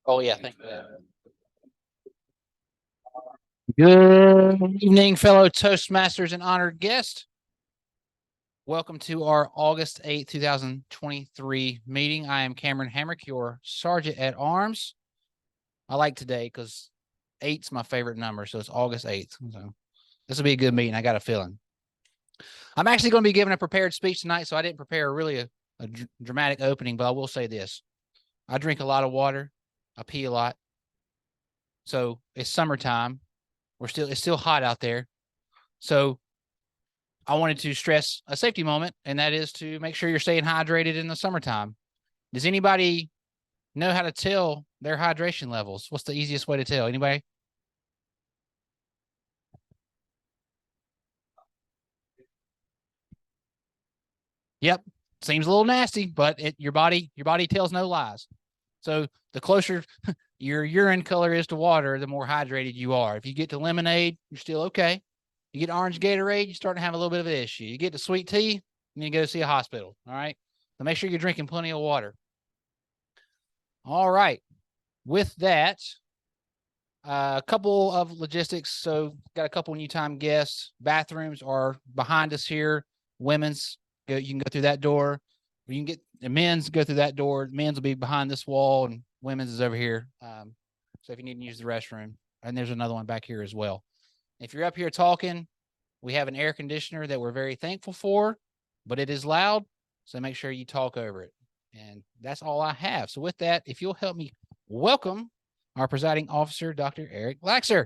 Oh, yeah. Thank you. Good evening, fellow Toastmasters and honored guests. Welcome to our August 8th, 2023 meeting. I am Cameron Hamrick, your Sergeant at Arms. I like today because 8's my favorite number, so it's August 8th. So this will be a good meeting. I got a feeling. I'm actually going to be giving a prepared speech tonight, so I didn't prepare a dramatic opening, but I will say this. I drink a lot of water. I pee a lot. So it's summertime. It's still hot out there. So I wanted to stress a safety moment, and that is to make sure you're staying hydrated in the summertime. Does anybody know how to tell their hydration levels? What's the easiest way to tell? Anybody? Yep. Seems a little nasty, but your body tells no lies. So the closer your urine color is to water, the more hydrated you are. If you get to lemonade, you're still okay. You get orange Gatorade, you're starting to have a little bit of an issue. You get to sweet tea, you need to go see a hospital. All right. So make sure you're drinking plenty of water. All right. With that, a couple of logistics. So got a couple new time guests. Bathrooms are behind us here. Women's, you can go through that door. You can get the men's, go through that door. Men's will be behind this wall, and women's is over here. So if you need to use the restroom, and there's another one back here as well. If you're up here talking, we have an air conditioner that we're very thankful for, but it is loud, so make sure you talk over it. And that's all I have. So with that, if you'll help me welcome our presiding officer, Dr. Eric Laxer.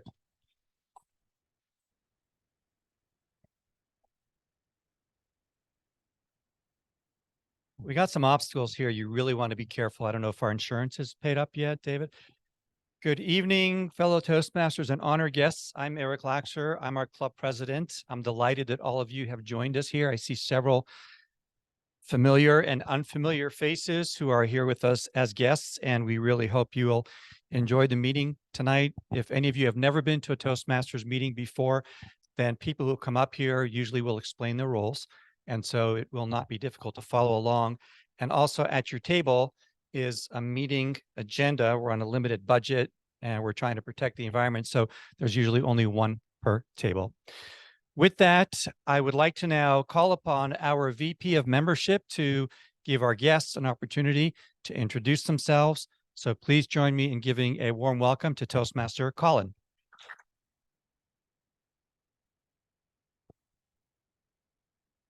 We got some obstacles here. You really want to be careful. I don't know if our insurance is paid up yet, David. Good evening, fellow Toastmasters and honored guests. I'm Eric Laxer. I'm our club president. I'm delighted that all of you have joined us here. I see several familiar and unfamiliar faces who are here with us as guests, and we really hope you will enjoy the meeting tonight. If any of you have never been to a Toastmasters meeting before, then people who come up here usually will explain the rules, and so it will not be difficult to follow along. And also at your table is a meeting agenda. We're on a limited budget and we're trying to protect the environment, so there's usually only one per table. With that, I would like to now call upon our VP of membership to give our guests an opportunity to introduce themselves. So please join me in giving a warm welcome to Toastmaster Colin.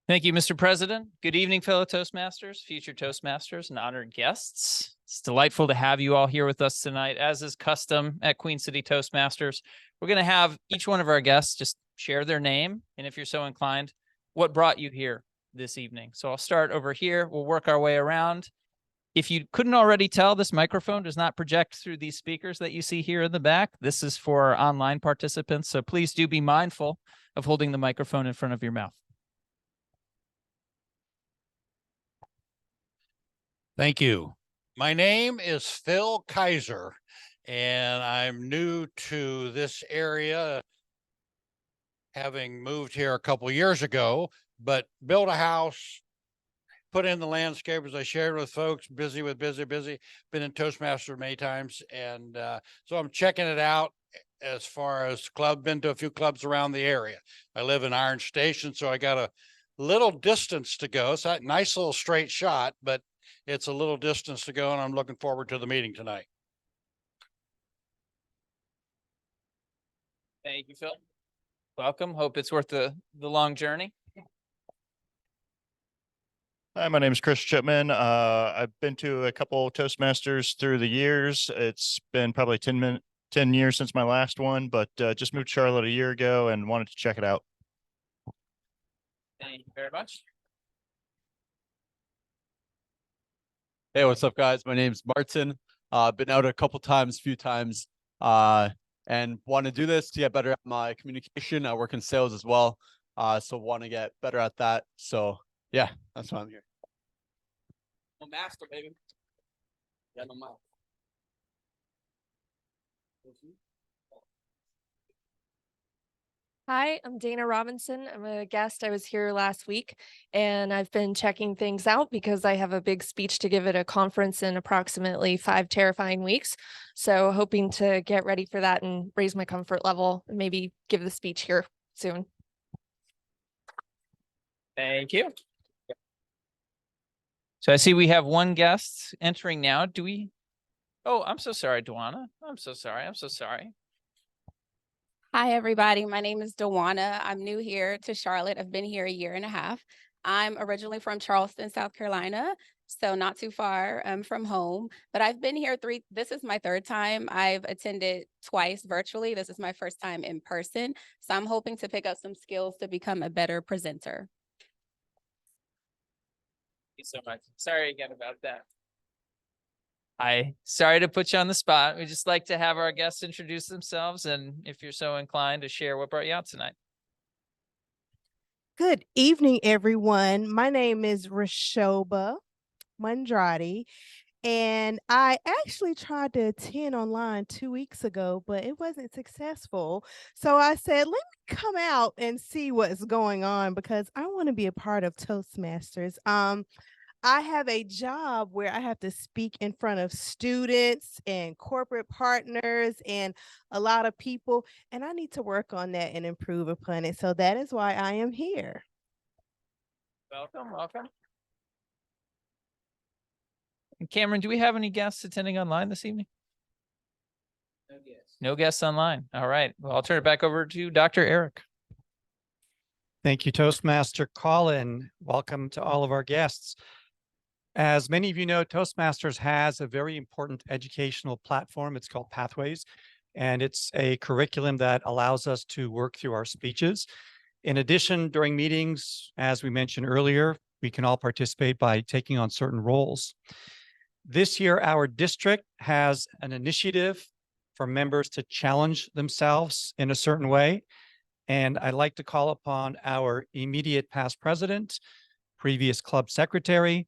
Thank you, Mr. President. Good evening, fellow Toastmasters, future Toastmasters, and honored guests. It's delightful to have you all here with us tonight. As is custom at Queen City Toastmasters, we're going to have each one of our guests just share their name, and if you're so inclined, what brought you here this evening. So I'll start over here. We'll work our way around. If you couldn't already tell, this microphone does not project through these speakers that you see here in the back. This is for our online participants, so please do be mindful of holding the microphone in front of your mouth. Thank you. My name is Phil Kaiser, and I'm new to this area, having moved here a couple years ago, but built a house, put in the landscape, as I shared with folks, busy. Been in Toastmasters many times, and so I'm checking it out as far as club, been to a few clubs around the area. I live in Iron Station, so I got a little distance to go. It's a nice little straight shot, but it's a little distance to go, and I'm looking forward to the meeting tonight. Thank you, Phil. Welcome. Hope it's worth the long journey. Hi, my name is Chris Chipman. I've been to a couple Toastmasters through the years. It's been probably 10 years since my last one, but just moved to Charlotte a year ago and wanted to check it out. Thank you very much. Hey, what's up, guys? My name's Martin. Been out a few times, and want to do this to get better at my communication. I work in sales as well, so want to get better at that. So yeah, that's why I'm here. I'm a master, baby. Yeah, no matter. Hi, I'm Dana Robinson. I'm a guest. I was here last week and I've been checking things out because I have a big speech to give at a conference in approximately 5 terrifying weeks. So hoping to get ready for that and raise my comfort level and maybe give the speech here soon. Thank you. So I see we have one guest entering now. Do we? Oh, I'm so sorry, Duana. I'm so sorry. I'm so sorry. Hi, everybody. My name is Dawana. I'm new here to Charlotte. I've been here a year and a half. I'm originally from Charleston, South Carolina, so not too far from home. But I've been here this is my third time. I've attended twice virtually. This is my first time in person. So I'm hoping to pick up some skills to become a better presenter. Thank you so much. Sorry again about that. Sorry to put you on the spot. We just like to have our guests introduce themselves, and if you're so inclined to share what brought you out tonight. Good evening, everyone. My name is Rashoba Mandrati, and I actually tried to attend online 2 weeks ago, but it wasn't successful. So I said, let me come out and see what's going on because I want to be a part of Toastmasters. I have a job where I have to speak in front of students and corporate partners and a lot of people, and I need to work on that and improve upon it. So that is why I am here. Welcome, welcome. And Cameron, do we have any guests attending online this evening? No guests. No guests online. All right. Well, I'll turn it back over to Dr. Eric. Thank you, Toastmaster Colin. Welcome to all of our guests. As many of you know, Toastmasters has a very important educational platform. It's called Pathways, and it's a curriculum that allows us to work through our speeches. In addition, during meetings, as we mentioned earlier, we can all participate by taking on certain roles. This year, our district has an initiative for members to challenge themselves in a certain way. And I'd like to call upon our immediate past president, previous club secretary,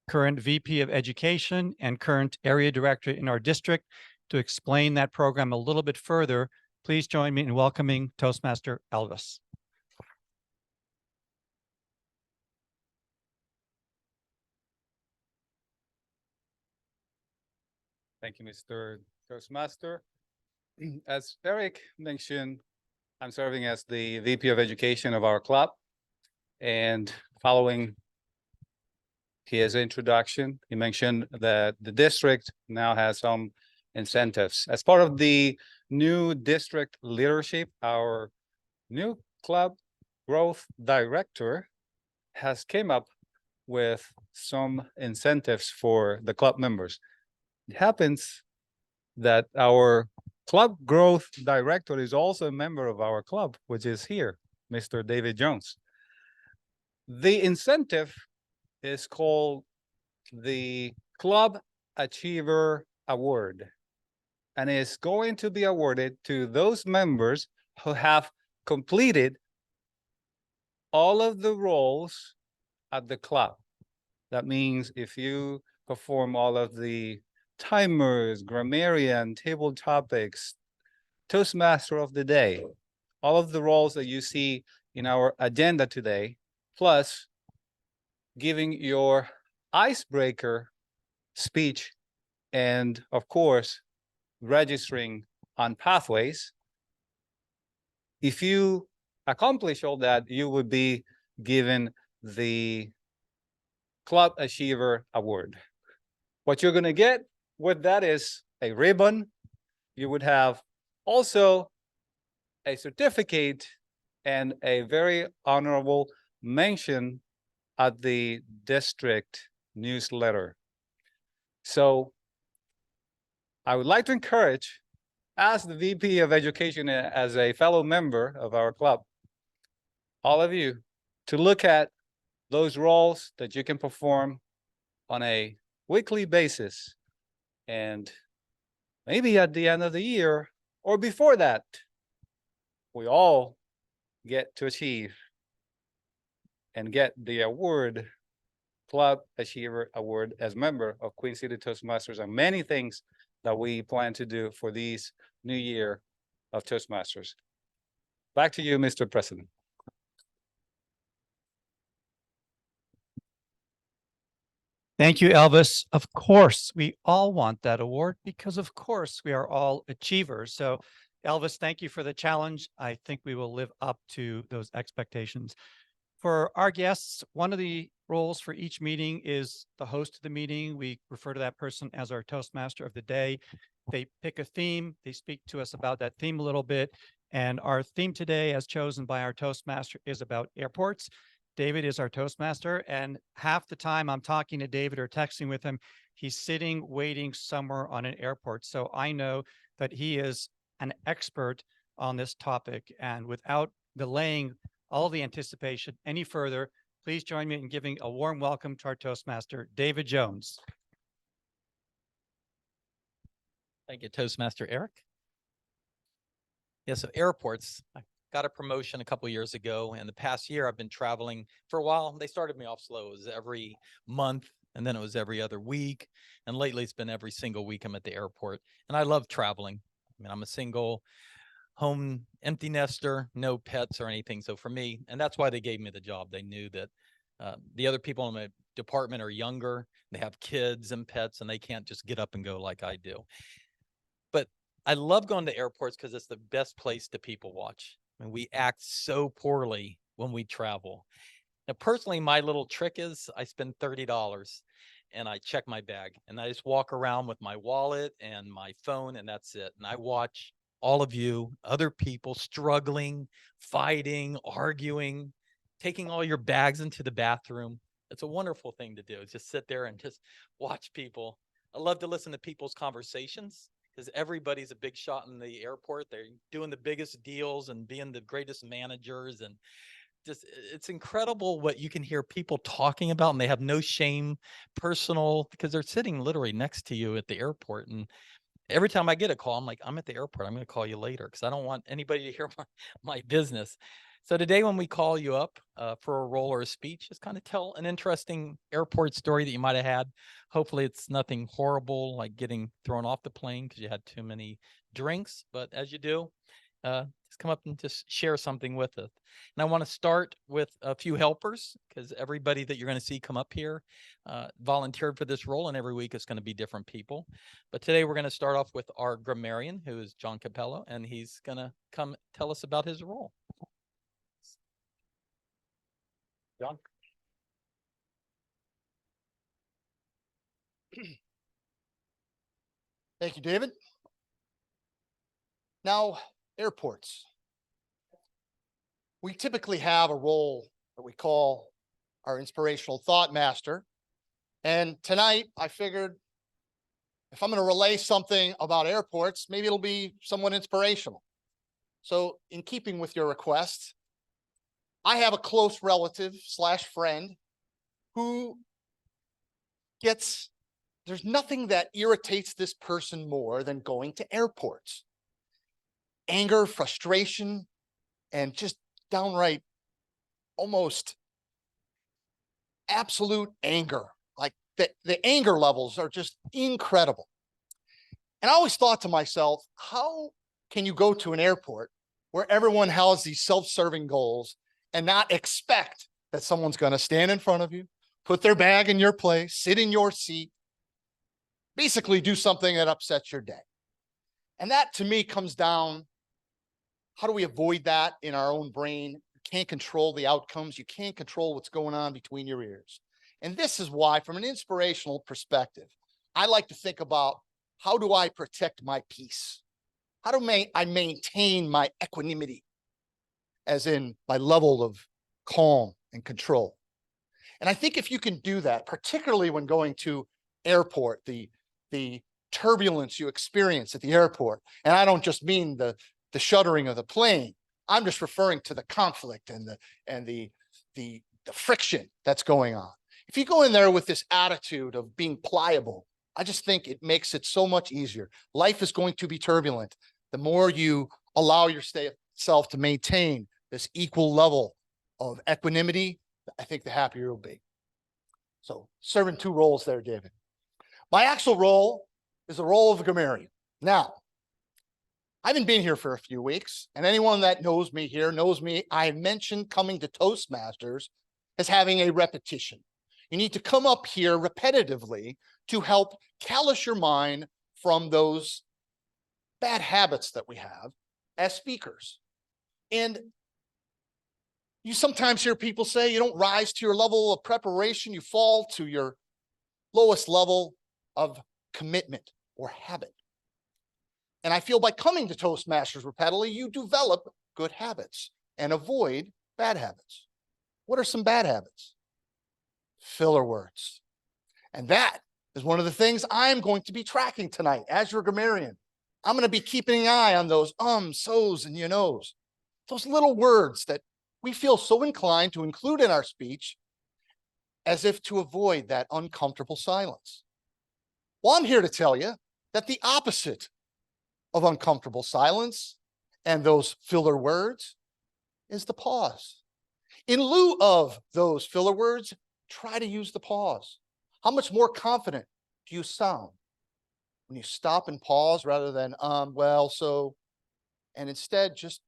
current VP of Education, and current area director in our district to explain that program a little bit further. Please join me in welcoming Toastmaster Elvis. Thank you, Mr. Toastmaster. As Eric mentioned, I'm serving as the VP of Education of our club. And following his introduction, he mentioned that the district now has some incentives. As part of the new district leadership, our new club growth director has came up with some incentives for the club members. It happens that our club growth director is also a member of our club, which is here, Mr. David Jones. The incentive is called the Club Achiever Award, and is going to be awarded to those members who have completed all of the roles at the club. That means if you perform all of the timers, grammarian, table topics, Toastmaster of the day, all of the roles that you see in our agenda today, plus giving your icebreaker speech, and of course, registering on Pathways. If you accomplish all that, you would be given the Club Achiever Award. What you're going to get with that is a ribbon. You would have also a certificate and a very honorable mention at the district newsletter. So I would like to encourage, as the VP of Education, as a fellow member of our club, all of you to look at those roles that you can perform on a weekly basis. And maybe at the end of the year or before that, we all get to achieve and get the award, Club Achiever Award, as member of Queen City Toastmasters, and many things that we plan to do for this new year of Toastmasters. Back to you, Mr. President. Thank you, Elvis. Of course, we all want that award because of course we are all achievers. So Elvis, thank you for the challenge. I think we will live up to those expectations. For our guests, one of the roles for each meeting is the host of the meeting. We refer to that person as our Toastmaster of the day. They pick a theme, they speak to us about that theme a little bit. And our theme today, as chosen by our Toastmaster, is about airports. David is our Toastmaster, and half the time I'm talking to David or texting with him, he's sitting waiting somewhere on an airport. So I know that he is an expert on this topic. And without delaying all the anticipation any further, please join me in giving a warm welcome to our Toastmaster, David Jones. Thank you, Toastmaster Eric. Yeah, so airports, I got a promotion a couple years ago, and the past year I've been traveling for a while. They started me off slow. It was every month, and then it was every other week. And lately it's been every single week I'm at the airport. And I love traveling. I mean, I'm a single home empty nester, no pets or anything. So for me, and that's why they gave me the job. They knew that the other people in my department are younger, they have kids and pets, and they can't just get up and go like I do. But I love going to airports because it's the best place to people watch. I mean, we act so poorly when we travel. Now, personally, my little trick is I spend $30 and I check my bag and I just walk around with my wallet and my phone, and that's it. And I watch all of you, other people struggling, fighting, arguing, taking all your bags into the bathroom. It's a wonderful thing to do. Just sit there and just watch people. I love to listen to people's conversations, because everybody's a big shot in the airport. They're doing the biggest deals and being the greatest managers. And just, it's incredible what you can hear people talking about, and they have no shame, personal, because they're sitting literally next to you at the airport. And every time I get a call, I'm like, I'm at the airport. I'm going to call you later because I don't want anybody to hear my business. So today when we call you up for a role or a speech, just kind of tell an interesting airport story that you might have had. Hopefully it's nothing horrible like getting thrown off the plane because you had too many drinks. But as you do, just come up and just share something with us. And I want to start with a few helpers, because everybody that you're going to see come up here volunteered for this role, and every week it's going to be different people. But today we're going to start off with our grammarian, who is John Capello, and he's going to come tell us about his role. John. Thank you, David. Now, airports. We typically have a role that we call our inspirational thought master. And tonight I figured if I'm going to relay something about airports, maybe it'll be somewhat inspirational. So in keeping with your request, I have a close relative / friend who there's nothing that irritates this person more than going to airports. Anger, frustration, and just downright almost absolute anger. Like the anger levels are just incredible. And I always thought to myself, how can you go to an airport where everyone has these self-serving goals and not expect that someone's going to stand in front of you, put their bag in your place, sit in your seat, basically do something that upsets your day? And that to me comes down, how do we avoid that in our own brain? You can't control the outcomes. You can't control what's going on between your ears. And this is why, from an inspirational perspective, I like to think about, how do I protect my peace? How do I maintain my equanimity, as in my level of calm and control? And I think if you can do that, particularly when going to airport, the turbulence you experience at the airport, and I don't just mean the shuddering of the plane, I'm just referring to the conflict and the friction that's going on. If you go in there with this attitude of being pliable, I just think it makes it so much easier. Life is going to be turbulent. The more you allow yourself to maintain this equal level of equanimity, I think the happier you'll be. So serving two roles there, David. My actual role is the role of a grammarian. Now, I haven't been here for a few weeks, and anyone that knows me here knows me. I mentioned coming to Toastmasters as having a repetition. You need to come up here repetitively to help callous your mind from those bad habits that we have as speakers. And you sometimes hear people say you don't rise to your level of preparation, you fall to your lowest level of commitment or habit. And I feel by coming to Toastmasters repetitively, you develop good habits and avoid bad habits. What are some bad habits? Filler words. And that is one of the things I'm going to be tracking tonight as your grammarian. I'm going to be keeping an eye on those so's, and you knows. Those little words that we feel so inclined to include in our speech as if to avoid that uncomfortable silence. Well, I'm here to tell you that the opposite of uncomfortable silence and those filler words is the pause. In lieu of those filler words, try to use the pause. How much more confident do you sound when you stop and pause rather than, well, so, and instead just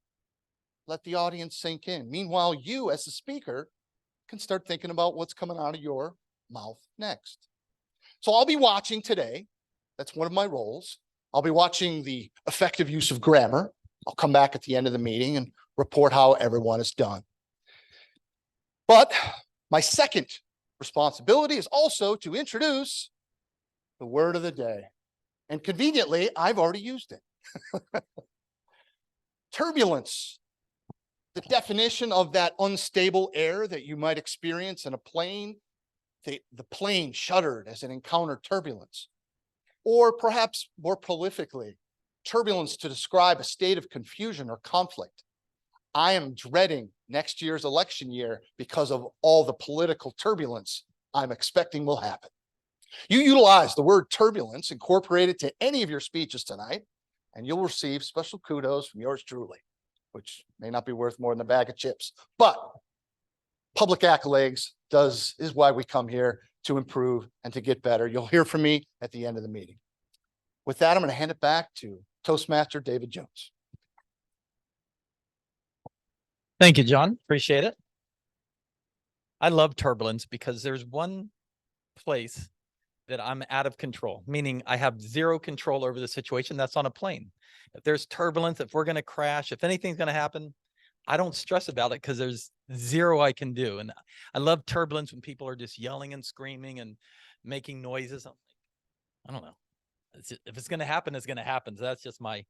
let the audience sink in. Meanwhile, you as the speaker can start thinking about what's coming out of your mouth next. So I'll be watching today. That's one of my roles. I'll be watching the effective use of grammar. I'll come back at the end of the meeting and report how everyone is done. But my second responsibility is also to introduce the word of the day. And conveniently, I've already used it. Turbulence. The definition of that unstable air that you might experience in a plane. The plane shuddered as it encountered turbulence. Or perhaps more prolifically, turbulence to describe a state of confusion or conflict. I am dreading next year's election year because of all the political turbulence I'm expecting will happen. You utilize the word turbulence, incorporate it to any of your speeches tonight, and you'll receive special kudos from yours truly, which may not be worth more than a bag of chips. But public accolades is why we come here, to improve and to get better. You'll hear from me at the end of the meeting. With that, I'm going to hand it back to Toastmaster David Jones. Thank you, John. Appreciate it. I love turbulence because there's one place that I'm out of control, meaning I have zero control over the situation. That's on a plane. If there's turbulence, if we're going to crash, if anything's going to happen, I don't stress about it because there's zero I can do. And I love turbulence when people are just yelling and screaming and making noises. I don't know. If it's going to happen, it's going to happen. So that's just my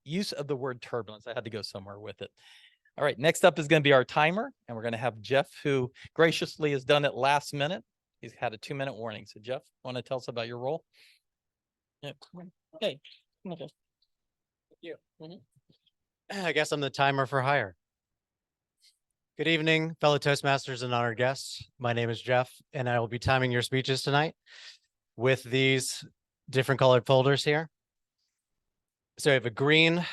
use of the word turbulence. I had to go somewhere with it. All right, next up is going to be our timer, and we're going to have Jeff, who graciously has done it last minute. He's had a 2-minute warning. So Jeff, want to tell us about your role? Yeah. Hey. Okay. You. I guess I'm the timer for hire. Good evening, fellow Toastmasters and honored guests. My name is Jeff, and I will be timing your speeches tonight with these different colored folders here. So I have a green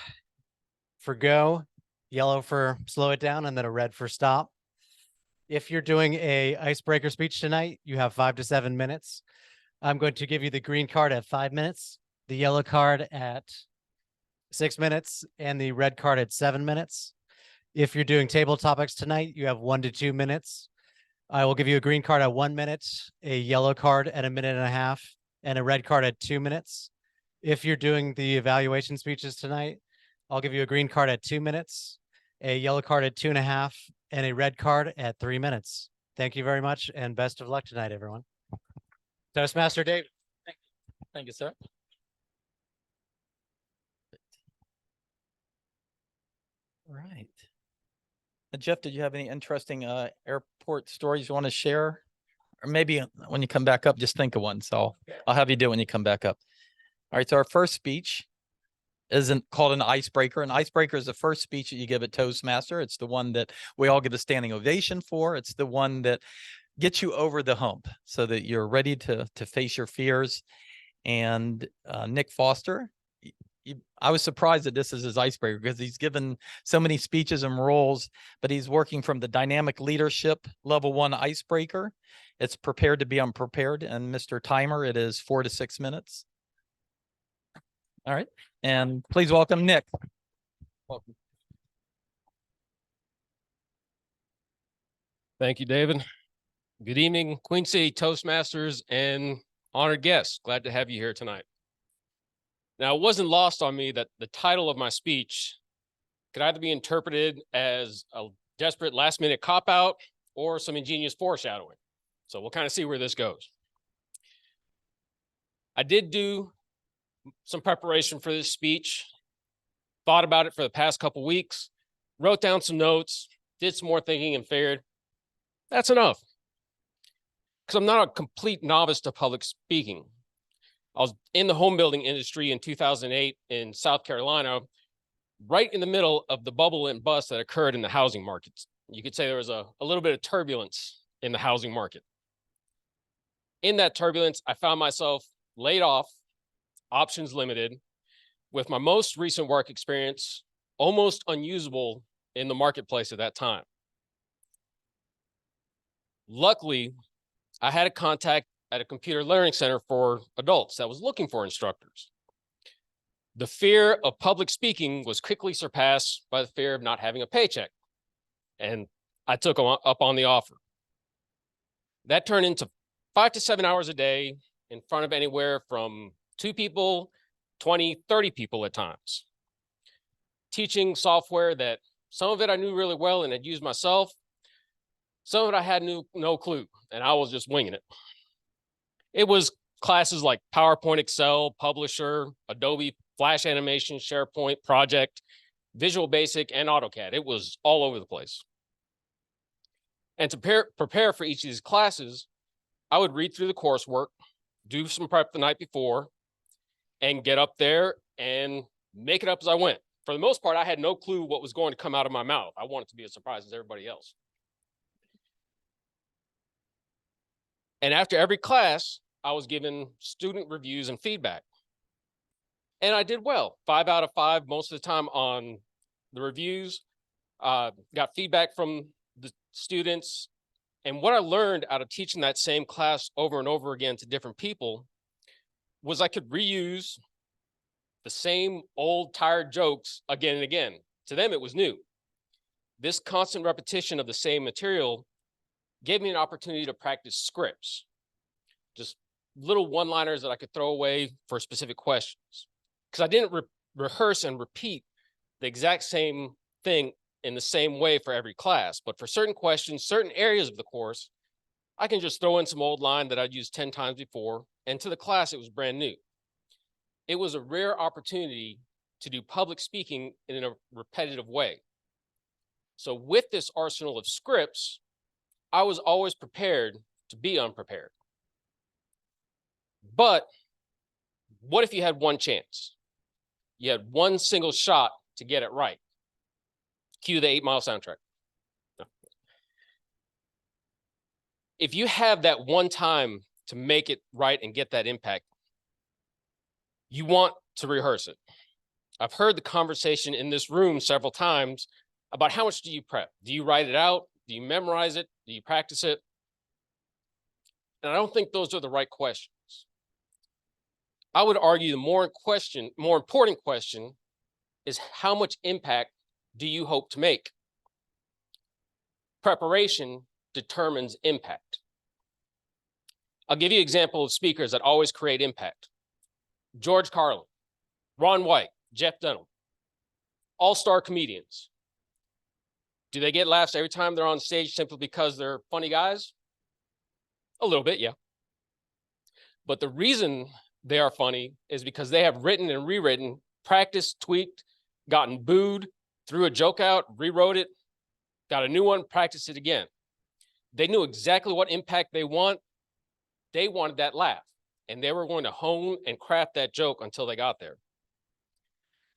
for go, yellow for slow it down, and then a red for stop. If you're doing a icebreaker speech tonight, you have 5 to 7 minutes. I'm going to give you the green card at 5 minutes, the yellow card at 6 minutes, and the red card at 7 minutes. If you're doing table topics tonight, you have 1 to 2 minutes. I will give you a green card at 1 minute, a yellow card at 1.5 minutes, and a red card at 2 minutes. If you're doing the evaluation speeches tonight, I'll give you a green card at 2 minutes, a yellow card at 2.5, and a red card at 3 minutes. Thank you very much, and best of luck tonight, everyone. Toastmaster David. Thank you, sir. All right. Jeff, did you have any interesting airport stories you want to share? Or maybe when you come back up, just think of one. So I'll have you do it when you come back up. All right. So our first speech isn't called an icebreaker. An icebreaker is the first speech that you give at Toastmaster. It's the one that we all get a standing ovation for. It's the one that gets you over the hump so that you're ready to face your fears. And Nick Foster, I was surprised that this is his icebreaker because he's given so many speeches and roles, but he's working from the dynamic leadership level 1 icebreaker. It's prepared to be unprepared. And Mr. Timer, it is 4 to 6 minutes. All right, and please welcome Nick. Welcome. Thank you, David. Good evening, Queen City Toastmasters and honored guests. Glad to have you here tonight. Now, it wasn't lost on me that the title of my speech could either be interpreted as a desperate last-minute cop-out or some ingenious foreshadowing. So we'll kind of see where this goes. I did do some preparation for this speech, thought about it for the past couple weeks, wrote down some notes, did some more thinking, and figured that's enough. Because I'm not a complete novice to public speaking. I was in the home building industry in 2008 in South Carolina, right in the middle of the bubble and bust that occurred in the housing markets. You could say there was a little bit of turbulence in the housing market. In that turbulence, I found myself laid off, options limited, with my most recent work experience almost unusable in the marketplace at that time. Luckily, I had a contact at a computer learning center for adults that was looking for instructors. The fear of public speaking was quickly surpassed by the fear of not having a paycheck, and I took up on the offer. That turned into 5 to 7 hours a day in front of anywhere from 2 people, 20, 30 people at times. Teaching software that some of it I knew really well and had used myself. Some of it I had no clue, and I was just winging it. It was classes like PowerPoint, Excel, Publisher, Adobe, Flash Animation, SharePoint, Project, Visual Basic, and AutoCAD. It was all over the place. And to prepare for each of these classes, I would read through the coursework, do some prep the night before, and get up there and make it up as I went. For the most part, I had no clue what was going to come out of my mouth. I wanted to be as surprised as everybody else. And after every class, I was given student reviews and feedback. And I did well, 5 out of 5 most of the time on the reviews. Got feedback from the students. And what I learned out of teaching that same class over and over again to different people was I could reuse the same old tired jokes again and again. To them, it was new. This constant repetition of the same material gave me an opportunity to practice scripts, just little one-liners that I could throw away for specific questions. Because I didn't rehearse and repeat the exact same thing in the same way for every class, but for certain questions, certain areas of the course, I can just throw in some old line that I'd used 10 times before, and to the class, it was brand new. It was a rare opportunity to do public speaking in a repetitive way. So with this arsenal of scripts, I was always prepared to be unprepared. But what if you had one chance? You had one single shot to get it right. Cue the 8 Mile soundtrack. No. If you have that one time to make it right and get that impact, you want to rehearse it. I've heard the conversation in this room several times about how much do you prep? Do you write it out? Do you memorize it? Do you practice it? And I don't think those are the right questions. I would argue the more important question is how much impact do you hope to make? Preparation determines impact. I'll give you an example of speakers that always create impact. George Carlin, Ron White, Jeff Dunham, all-star comedians. Do they get laughs every time they're on stage simply because they're funny guys? A little bit, yeah. But the reason they are funny is because they have written and rewritten, practiced, tweaked, gotten booed, threw a joke out, rewrote it, got a new one, practiced it again. They knew exactly what impact they want. They wanted that laugh, and they were going to hone and craft that joke until they got there.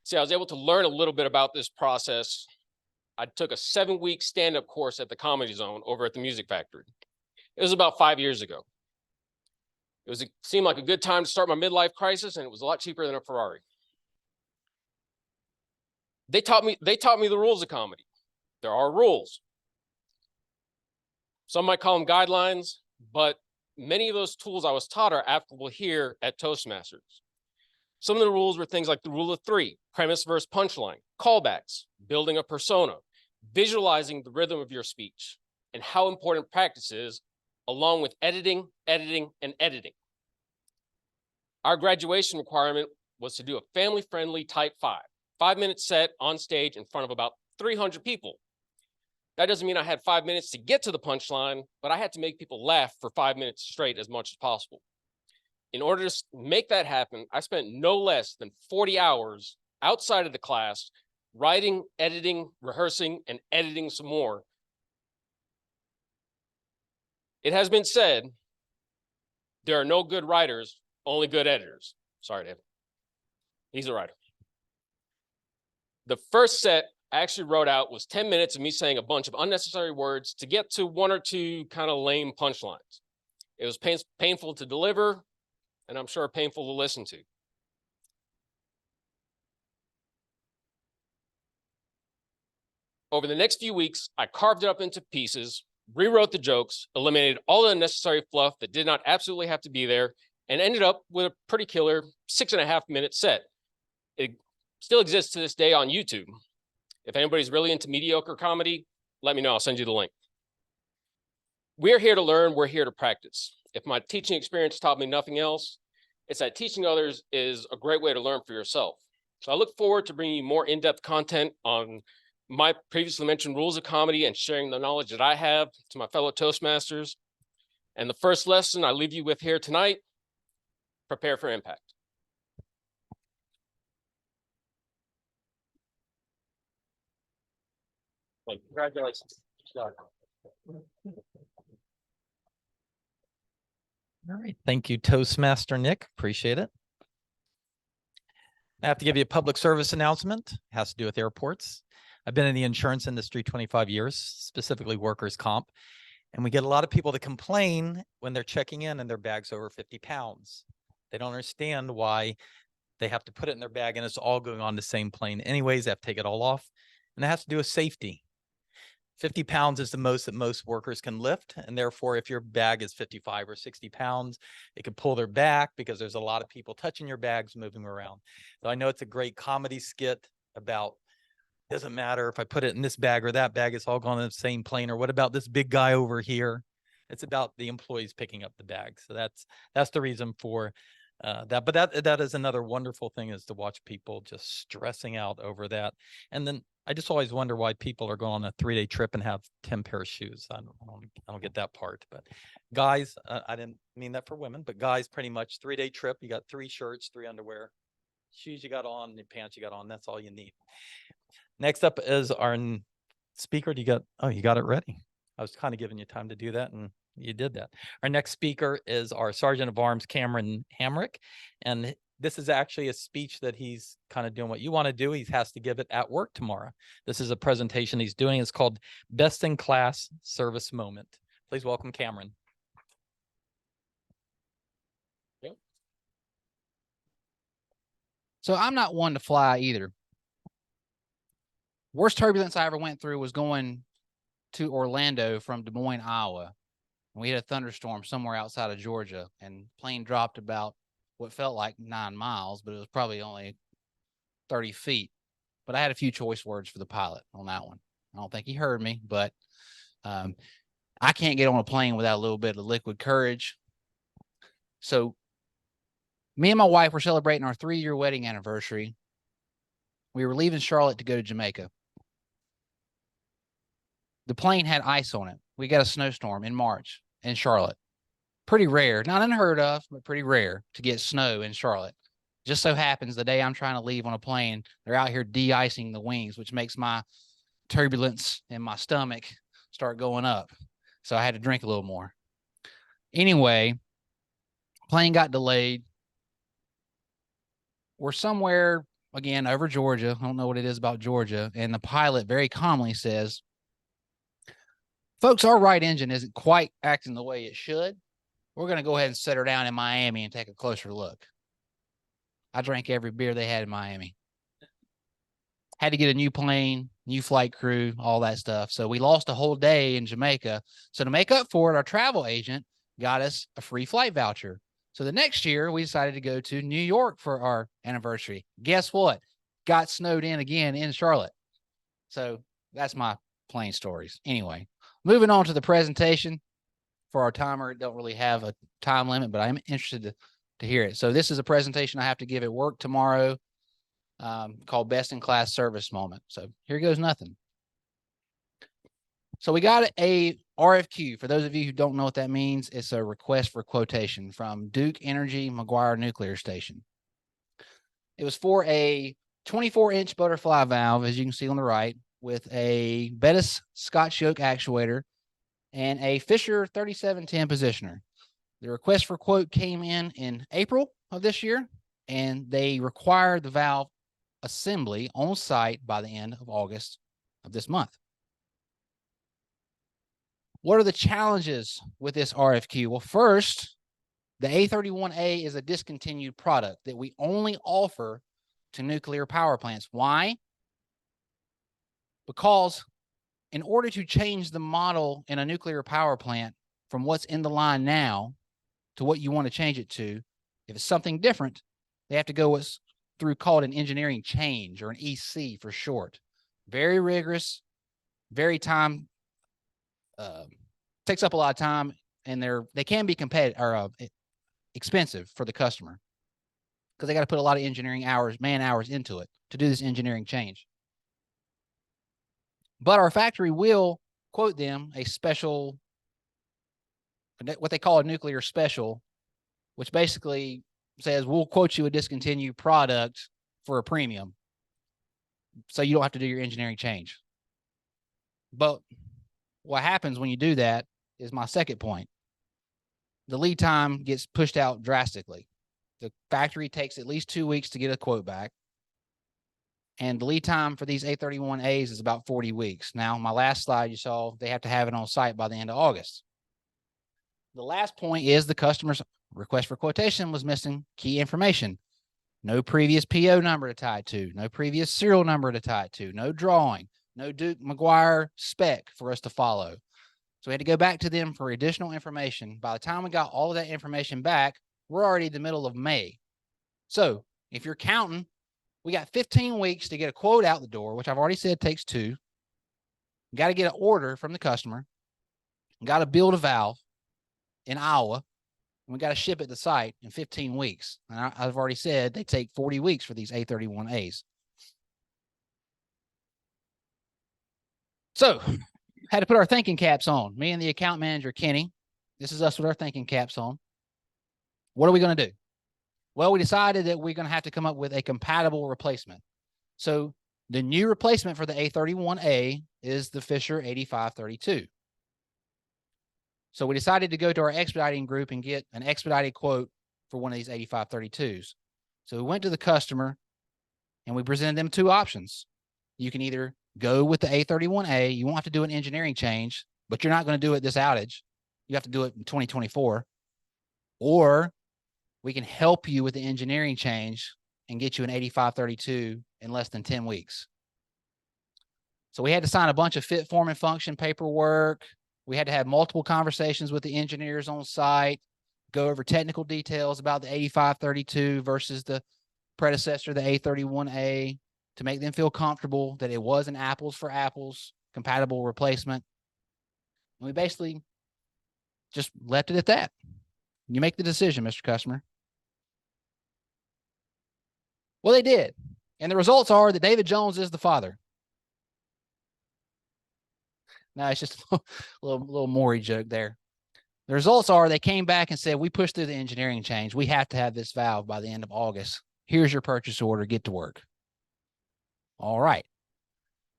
See, I was able to learn a little bit about this process. I took a 7-week stand-up course at the Comedy Zone over at the Music Factory. It was about 5 years ago. It seemed like a good time to start my midlife crisis, and it was a lot cheaper than a Ferrari. They taught me the rules of comedy. There are rules. Some might call them guidelines, but many of those tools I was taught are applicable here at Toastmasters. Some of the rules were things like the rule of three, premise versus punchline, callbacks, building a persona, visualizing the rhythm of your speech, and how important practice is, along with editing, and editing. Our graduation requirement was to do a family-friendly type 5-minute set on stage in front of about 300 people. That doesn't mean I had 5 minutes to get to the punchline, but I had to make people laugh for 5 minutes straight as much as possible. In order to make that happen, I spent no less than 40 hours outside of the class, writing, editing, rehearsing, and editing some more. It has been said, there are no good writers, only good editors. Sorry, David. He's a writer. The first set I actually wrote out was 10 minutes of me saying a bunch of unnecessary words to get to one or two kind of lame punchlines. It was painful to deliver, and I'm sure painful to listen to. Over the next few weeks, I carved it up into pieces, rewrote the jokes, eliminated all the unnecessary fluff that did not absolutely have to be there, and ended up with a pretty killer 6.5-minute set. It still exists to this day on YouTube. If anybody's really into mediocre comedy, let me know, I'll send you the link. We're here to learn, we're here to practice. If my teaching experience taught me nothing else, it's that teaching others is a great way to learn for yourself. So I look forward to bringing you more in-depth content on my previously mentioned rules of comedy and sharing the knowledge that I have to my fellow Toastmasters. And the first lesson I leave you with here tonight, prepare for impact. Congratulations. All right. Thank you, Toastmaster Nick. Appreciate it. I have to give you a public service announcement. It has to do with airports. I've been in the insurance industry 25 years, specifically workers' comp. And we get a lot of people that complain when they're checking in and their bag's over 50 pounds. They don't understand why they have to put it in their bag and it's all going on the same plane. Anyways, they have to take it all off. And that has to do with safety. 50 pounds is the most that most workers can lift. And therefore, if your bag is 55 or 60 pounds, it could pull their back because there's a lot of people touching your bags, moving around. So I know it's a great comedy skit about, doesn't matter if I put it in this bag or that bag, it's all going on the same plane. Or what about this big guy over here? It's about the employees picking up the bag. So that's the reason for that. But that is another wonderful thing, is to watch people just stressing out over that. And then I just always wonder why people are going on a 3-day trip and have 10 pair of shoes. I don't get that part. But guys, I didn't mean that for women, but guys, pretty much 3-day trip. You got 3 shirts, 3 underwear, shoes you got on, and pants you got on. That's all you need. Next up is our speaker. You got it ready. I was kind of giving you time to do that, and you did that. Our next speaker is our Sergeant of Arms, Cameron Hamrick. And this is actually a speech that he's kind of doing what you want to do. He has to give it at work tomorrow. This is a presentation he's doing. It's called Best in Class Service Moment. Please welcome Cameron. So I'm not one to fly either. Worst turbulence I ever went through was going to Orlando from Des Moines, Iowa. We had a thunderstorm somewhere outside of Georgia, and plane dropped about what felt like 9 miles, but it was probably only 30 feet. But I had a few choice words for the pilot on that one. I don't think he heard me, but I can't get on a plane without a little bit of liquid courage. So me and my wife were celebrating our 3-year wedding anniversary. We were leaving Charlotte to go to Jamaica. The plane had ice on it. We got a snowstorm in March in Charlotte. Pretty rare, not unheard of, but pretty rare to get snow in Charlotte. Just so happens the day I'm trying to leave on a plane, they're out here de-icing the wings, which makes my turbulence in my stomach start going up. So I had to drink a little more. Anyway, plane got delayed. We're somewhere, again, over Georgia. I don't know what it is about Georgia. And the pilot very calmly says, "Folks, our right engine isn't quite acting the way it should. We're going to go ahead and set her down in Miami and take a closer look." I drank every beer they had in Miami. Had to get a new plane, new flight crew, all that stuff. So we lost a whole day in Jamaica. So to make up for it, our travel agent got us a free flight voucher. So the next year, we decided to go to New York for our anniversary. Guess what? Got snowed in again in Charlotte. So that's my plain stories. Anyway, moving on to the presentation for our timer. It don't really have a time limit, but I'm interested to hear it. So this is a presentation I have to give at work tomorrow, called Best in Class Service Moment. So here goes nothing. So we got a RFQ. For those of you who don't know what that means, it's a request for quotation from Duke Energy McGuire Nuclear Station. It was for a 24-inch butterfly valve, as you can see on the right, with a Bettis Scotch yoke actuator and a Fisher 3710 positioner. The request for quote came in April of this year, and they required the valve assembly on site by the end of August of this month. What are the challenges with this RFQ? Well, first, the A31A is a discontinued product that we only offer to nuclear power plants. Why? Because in order to change the model in a nuclear power plant from what's in the line now to what you want to change it to, if it's something different, they have to go through called an engineering change, or an EC for short. Very rigorous, very time, takes up a lot of time, and they can be competitive or expensive for the customer because they got to put a lot of engineering hours, man hours into it to do this engineering change. But our factory will quote them a special, what they call a nuclear special, which basically says we'll quote you a discontinued product for a premium, so you don't have to do your engineering change. But what happens when you do that is my second point. The lead time gets pushed out drastically. The factory takes at least 2 weeks to get a quote back. And the lead time for these A31As is about 40 weeks. Now, my last slide you saw, they have to have it on site by the end of August. The last point is the customer's request for quotation was missing key information. No previous PO number to tie it to, no previous serial number to tie it to, no drawing, no Duke McGuire spec for us to follow. So we had to go back to them for additional information. By the time we got all of that information back, we're already in the middle of May. So if you're counting, we got 15 weeks to get a quote out the door, which I've already said takes 2. Got to get an order from the customer. Got to build a valve in Iowa. And we got to ship it to the site in 15 weeks. And I've already said they take 40 weeks for these A31As. So had to put our thinking caps on. Me and the account manager, Kenny. This is us with our thinking caps on. What are we going to do? Well, we decided that we're going to have to come up with a compatible replacement. So the new replacement for the A31A is the Fisher 8532. So we decided to go to our expediting group and get an expedited quote for one of these 8532s. So we went to the customer and we presented them 2 options. You can either go with the A31A. You won't have to do an engineering change, but you're not going to do it this outage. You have to do it in 2024. Or we can help you with the engineering change and get you an 8532 in less than 10 weeks. So we had to sign a bunch of fit, form, and function paperwork. We had to have multiple conversations with the engineers on site, go over technical details about the 8532 versus the predecessor, the A31A, to make them feel comfortable that it was an apples for apples compatible replacement. And we basically just left it at that. You make the decision, Mr. Customer. Well, they did. And the results are that David Jones is the father. No, it's just a little Maury joke there. The results are they came back and said, we pushed through the engineering change. We have to have this valve by the end of August. Here's your purchase order. Get to work. All right.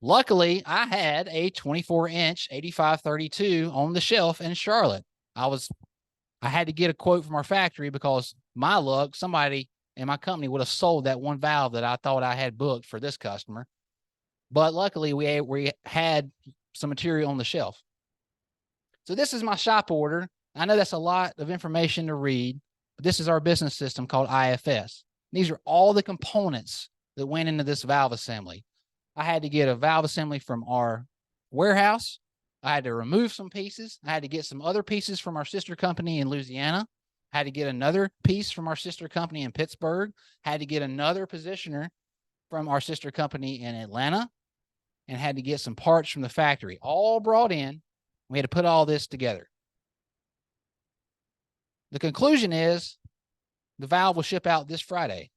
Luckily, I had a 24-inch 8532 on the shelf in Charlotte. I had to get a quote from our factory because my luck, somebody in my company would have sold that one valve that I thought I had booked for this customer. But luckily, we had some material on the shelf. So this is my shop order. I know that's a lot of information to read, but this is our business system called IFS. These are all the components that went into this valve assembly. I had to get a valve assembly from our warehouse. I had to remove some pieces. I had to get some other pieces from our sister company in Louisiana. had to get another piece from our sister company in Pittsburgh, had to get another positioner from our sister company in Atlanta, and had to get some parts from the factory, all brought in. We had to put all this together. The conclusion is the valve will ship out this Friday.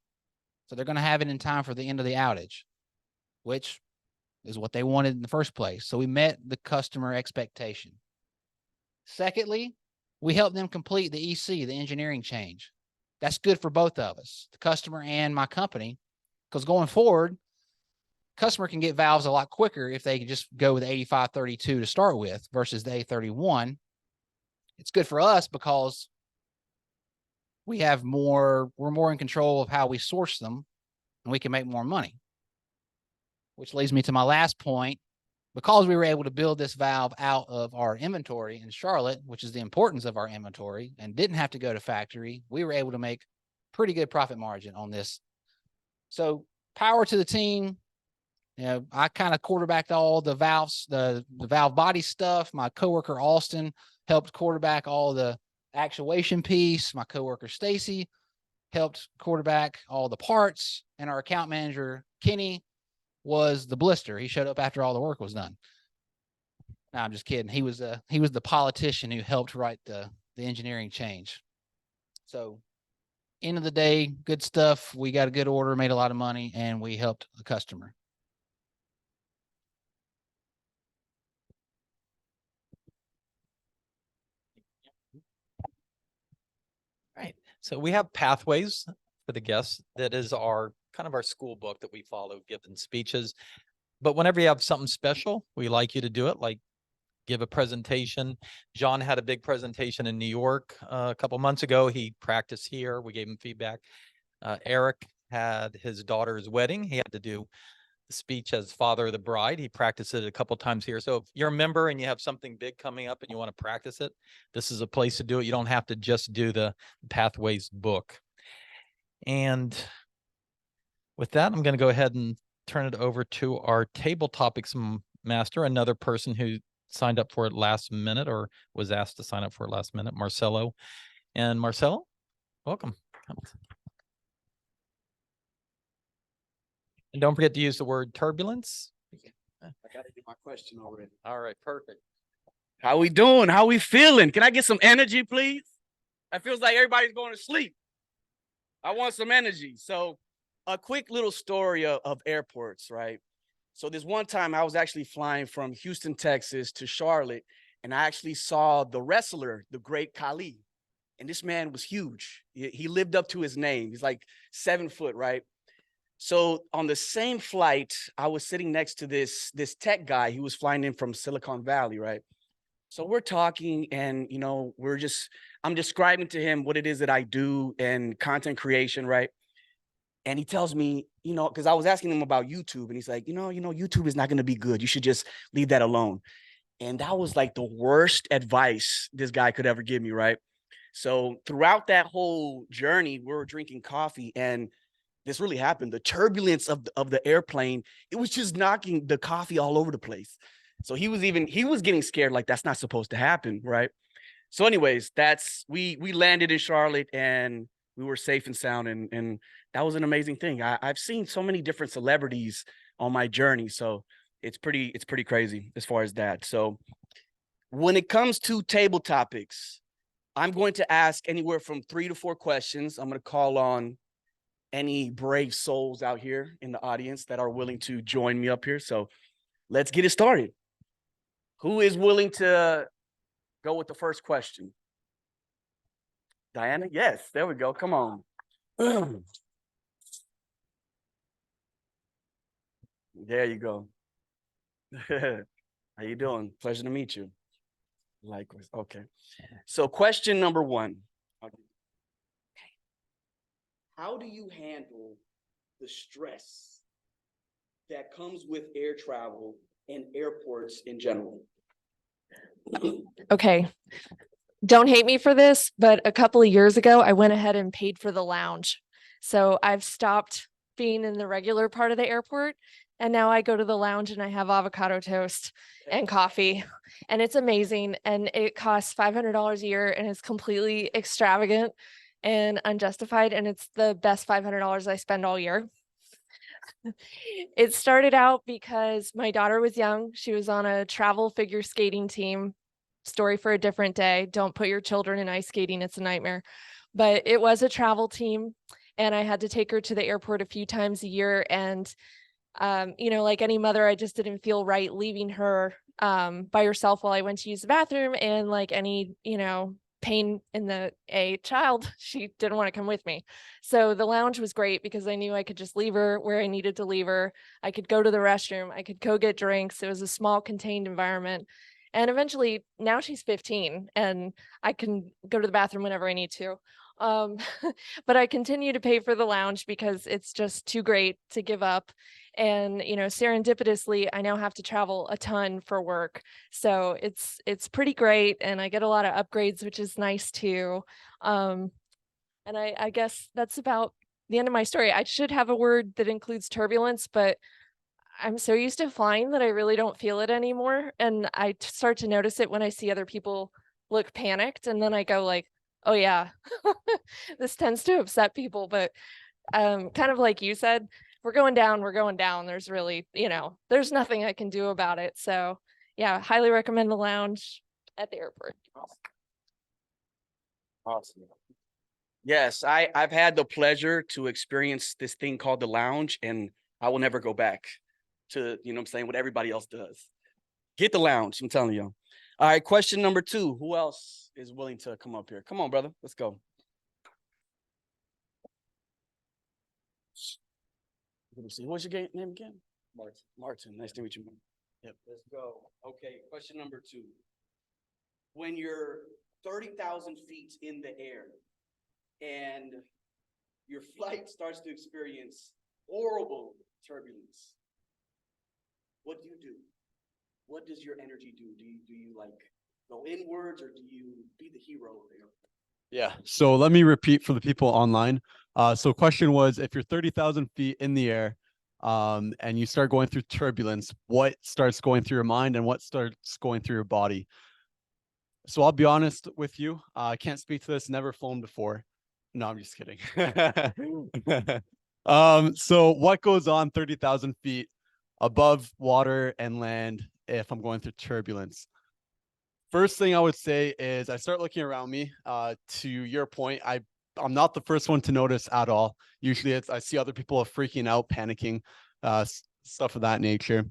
So they're going to have it in time for the end of the outage, which is what they wanted in the first place. So we met the customer expectation. Secondly, we helped them complete the EC, the engineering change. That's good for both of us, the customer and my company, because going forward, customer can get valves a lot quicker if they can just go with 8532 to start with versus the A31. It's good for us because we're more in control of how we source them, and we can make more money. Which leads me to my last point. Because we were able to build this valve out of our inventory in Charlotte, which is the importance of our inventory, and didn't have to go to factory, we were able to make pretty good profit margin on this. So power to the team. You know, I kind of quarterbacked all the valves, the valve body stuff. My coworker Austin helped quarterback all the actuation piece. My coworker Stacy helped quarterback all the parts, and our account manager Kenny was the blister. He showed up after all the work was done. No, I'm just kidding. He was the politician who helped write the engineering change. So end of the day, good stuff. We got a good order, made a lot of money, and we helped the customer. Right. So we have pathways for the guests. That is our kind of our school book that we follow, giving speeches. But whenever you have something special, we like you to do it, like give a presentation. John had a big presentation in New York a couple months ago. He practiced here. We gave him feedback. Eric had his daughter's wedding. He had to do the speech as father of the bride. He practiced it a couple times here. So if you're a member and you have something big coming up and you want to practice it, this is a place to do it. You don't have to just do the Pathways book. And with that, I'm going to go ahead and turn it over to our table topics master, another person who signed up for it last minute or was asked to sign up for it last minute, Marcelo. And Marcelo, welcome. And don't forget to use the word turbulence. I got to get my question already. All right, perfect. How we doing? How we feeling? Can I get some energy, please? It feels like everybody's going to sleep. I want some energy. So a quick little story of airports, right? So this one time I was actually flying from Houston, Texas to Charlotte, and I actually saw the wrestler, the great Khali. And this man was huge. He lived up to his name. He's like 7 foot, right? So on the same flight, I was sitting next to this tech guy. He was flying in from Silicon Valley, right? So we're talking, and you know, I'm describing to him what it is that I do and content creation, right? And he tells me, you know, because I was asking him about YouTube, and he's like, you know, YouTube is not going to be good. You should just leave that alone. And that was like the worst advice this guy could ever give me, right? So throughout that whole journey, we were drinking coffee, and this really happened. The turbulence of the airplane, it was just knocking the coffee all over the place. So he was getting scared, like that's not supposed to happen, right? So anyways, we landed in Charlotte, and we were safe and sound, and that was an amazing thing. I've seen so many different celebrities on my journey, so it's pretty crazy as far as that. So when it comes to table topics, I'm going to ask anywhere from 3 to 4 questions. I'm going to call on any brave souls out here in the audience that are willing to join me up here. So let's get it started. Who is willing to go with the first question? Diana? Yes, there we go. Come on. There you go. How you doing? Pleasure to meet you. Likewise. Okay. So question number 1. How do you handle the stress that comes with air travel and airports in general? Okay. Don't hate me for this, but a couple of years ago, I went ahead and paid for the lounge. So I've stopped being in the regular part of the airport, And now I go to the lounge and I have avocado toast and coffee, and it's amazing. And it costs $500 a year, and it's completely extravagant and unjustified. And it's the best $500 I spend all year. It started out because my daughter was young. She was on a travel figure skating team. Story for a different day. Don't put your children in ice skating. It's a nightmare. But it was a travel team, and I had to take her to the airport a few times a year. And you know, like any mother, I just didn't feel right leaving her by herself while I went to use the bathroom. And like any, you know, pain in a child, she didn't want to come with me. So the lounge was great because I knew I could just leave her where I needed to leave her. I could go to the restroom. I could go get drinks. It was a small contained environment. And eventually now she's 15 and I can go to the bathroom whenever I need to. But I continue to pay for the lounge because it's just too great to give up. And, you know, serendipitously, I now have to travel a ton for work. So it's pretty great. And I get a lot of upgrades, which is nice too. And I guess that's about the end of my story. I should have a word that includes turbulence, but I'm so used to flying that I really don't feel it anymore. And I start to notice it when I see other people look panicked. And then I go like, oh yeah, this tends to upset people. But kind of like you said, we're going down, we're going down. There's really, you know, there's nothing I can do about it. So yeah, highly recommend the lounge at the airport. Awesome. Yes, I've had the pleasure to experience this thing called the lounge, and I will never go back to, you know what I'm saying, what everybody else does. Get the lounge, I'm telling you. All right, question number 2. Who else is willing to come up here? Come on, brother, let's go. Let me see, what's your name again? Martin. Martin, nice to meet you, man. Yep, let's go. Okay, question number 2. When you're 30,000 feet in the air and your flight starts to experience horrible turbulence, what do you do? What does your energy do? Do you like go inwards, or do you be the hero there? Yeah. So let me repeat for the people online. So question was, if you're 30,000 feet in the air, and you start going through turbulence, what starts going through your mind and what starts going through your body? So I'll be honest with you. I can't speak to this. Never flown before. No, I'm just kidding. So what goes on 30,000 feet above water and land if I'm going through turbulence? First thing I would say is I start looking around me. To your point, I'm not the first one to notice at all. Usually I see other people freaking out, panicking, stuff of that nature.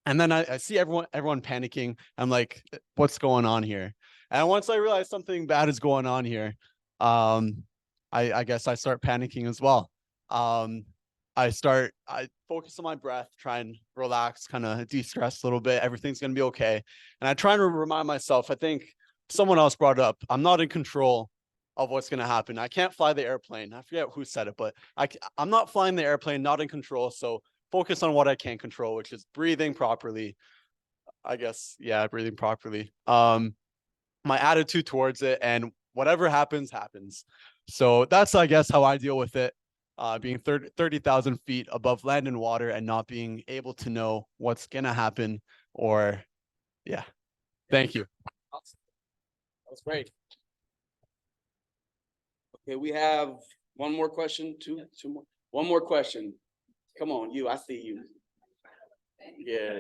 And then I see everyone panicking. I'm like, what's going on here? And once I realize something bad is going on here, I guess I start panicking as well. I focus on my breath, try and relax, kind of de-stress a little bit. Everything's going to be okay. And I try to remind myself, I think someone else brought it up, I'm not in control of what's going to happen. I can't fly the airplane. I forget who said it, but I'm not flying the airplane, not in control. So focus on what I can control, which is breathing properly. I guess, yeah, breathing properly. My attitude towards it, and whatever happens, happens. So that's, I guess, how I deal with it. Being 30,000 feet above land and water and not being able to know what's going to happen, or, yeah. Thank you. Awesome. That was great. Okay, we have one more question, two more. One more question. Come on, I see you. Yeah.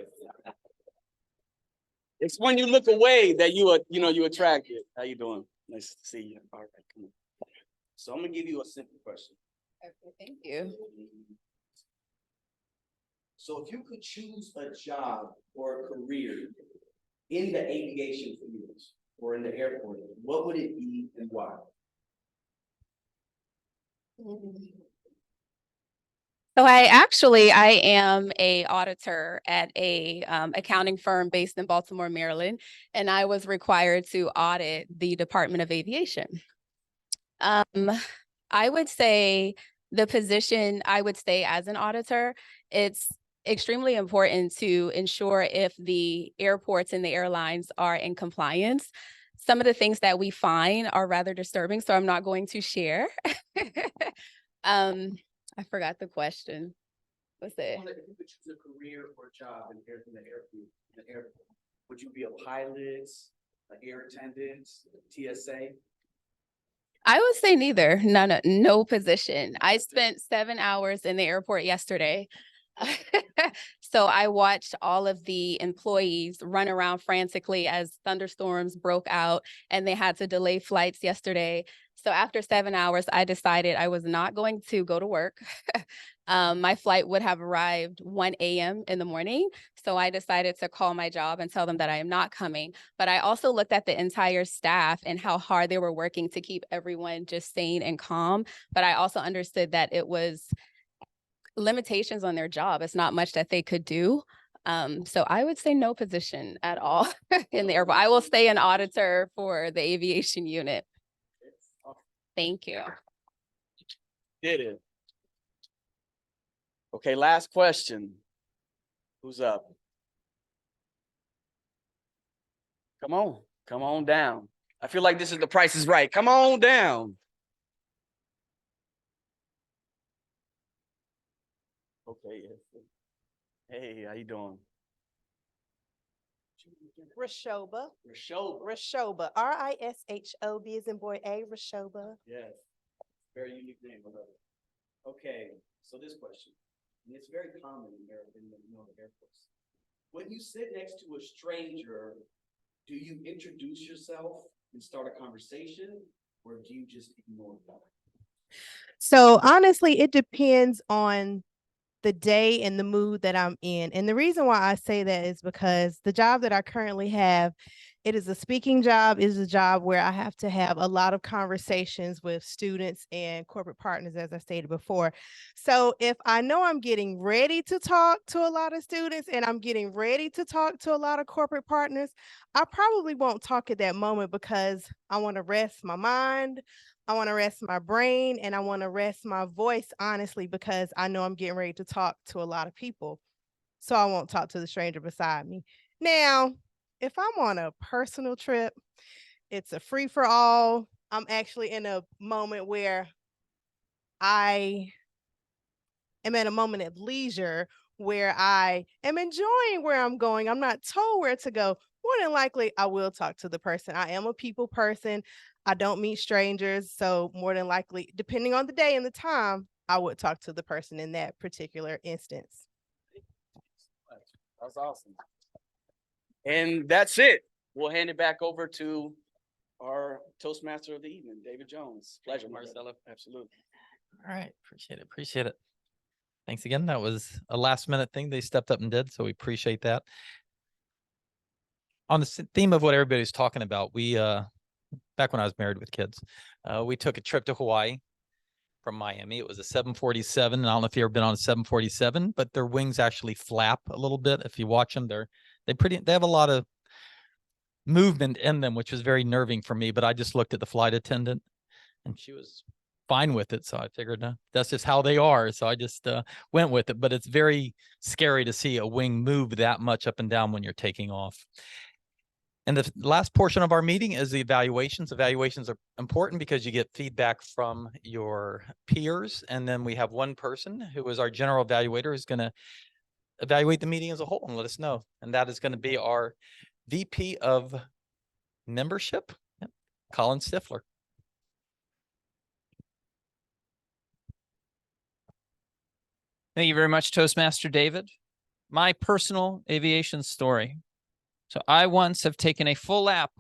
It's when you look away that you attract it. How you doing? Nice to see you. All right, come on. So I'm gonna give you a simple question. Okay, thank you. So if you could choose a job or a career in the aviation field or in the airport, what would it be and why? So I am a auditor at a accounting firm based in Baltimore, Maryland, and I was required to audit the Department of Aviation. I would say the position I would stay as an auditor, it's extremely important to ensure if the airports and the airlines are in compliance. Some of the things that we find are rather disturbing, so I'm not going to share. I forgot the question. What's it? If you could choose a career or job in the airport, would you be a pilot, an air attendant, TSA? I would say neither. No position. I spent 7 hours in the airport yesterday. So I watched all of the employees run around frantically as thunderstorms broke out and they had to delay flights yesterday. So after 7 hours, I decided I was not going to go to work. My flight would have arrived 1 a.m. in the morning. So I decided to call my job and tell them that I am not coming. But I also looked at the entire staff and how hard they were working to keep everyone just sane and calm. But I also understood that it was limitations on their job. It's not much that they could do. So I would say no position at all in the airport. I will stay an auditor for the aviation unit. Thank you. Did it. Okay, last question. Who's up? Come on down. I feel like this is The Price is Right. Come on down. Okay. Hey, how you doing? Rashoba. Rashoba. Rashoba. R-I-S-H-O-B as in boy A. Rashoba. Yes. Very unique name. I love it. Okay, so this question, and it's very common in the airports. When you sit next to a stranger, do you introduce yourself and start a conversation, or do you just ignore them? So honestly, it depends on the day and the mood that I'm in. And the reason why I say that is because the job that I currently have, it is a speaking job. It is a job where I have to have a lot of conversations with students and corporate partners, as I stated before. So if I know I'm getting ready to talk to a lot of students and I'm getting ready to talk to a lot of corporate partners, I probably won't talk at that moment because I want to rest my mind. I want to rest my brain and I want to rest my voice, honestly, because I know I'm getting ready to talk to a lot of people. So I won't talk to the stranger beside me. Now, if I'm on a personal trip, it's a free for all. I'm actually in a moment where I am at a moment of leisure where I am enjoying where I'm going. I'm not told where to go. More than likely, I will talk to the person. I am a people person. I don't meet strangers. So more than likely, depending on the day and the time, I would talk to the person in that particular instance. That's awesome. And that's it. We'll hand it back over to our Toastmaster of the evening, David Jones. Pleasure, Marcelo. Absolutely. All right. Appreciate it. Thanks again. That was a last minute thing they stepped up and did. So we appreciate that. On the theme of what everybody's talking about, we, back when I was married with kids, we took a trip to Hawaii from Miami. It was a 747. And I don't know if you've ever been on a 747, but their wings actually flap a little bit. If you watch them, they have a lot of movement in them, which was very nerving for me. But I just looked at the flight attendant and she was fine with it. So I figured that's just how they are. So I just went with it. But it's very scary to see a wing move that much up and down when you're taking off. And the last portion of our meeting is the evaluations. Evaluations are important because you get feedback from your peers. And then we have one person who is our general evaluator who's going to evaluate the meeting as a whole and let us know. And that is going to be our VP of membership, Colin Stifler. Thank you very much, Toastmaster David. My personal aviation story. So I once have taken a full lap,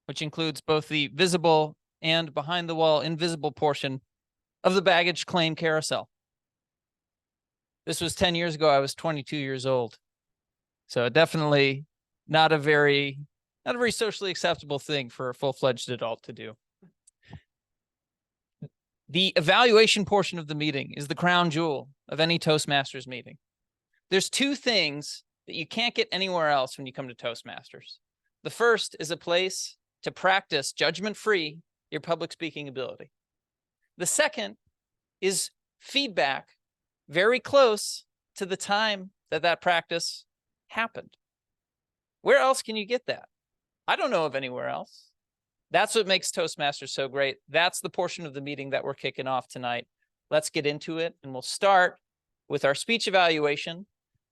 which includes both the visible and behind the wall invisible portion of the baggage claim carousel. This was 10 years ago. I was 22 years old. So definitely not a very socially acceptable thing for a full-fledged adult to do. The evaluation portion of the meeting is the crown jewel of any Toastmasters meeting. There's two things that you can't get anywhere else when you come to Toastmasters. The first is a place to practice judgment-free your public speaking ability. The second is feedback very close to the time that practice happened. Where else can you get that? I don't know of anywhere else. That's what makes Toastmasters so great. That's the portion of the meeting that we're kicking off tonight. Let's get into it, and we'll start with our speech evaluation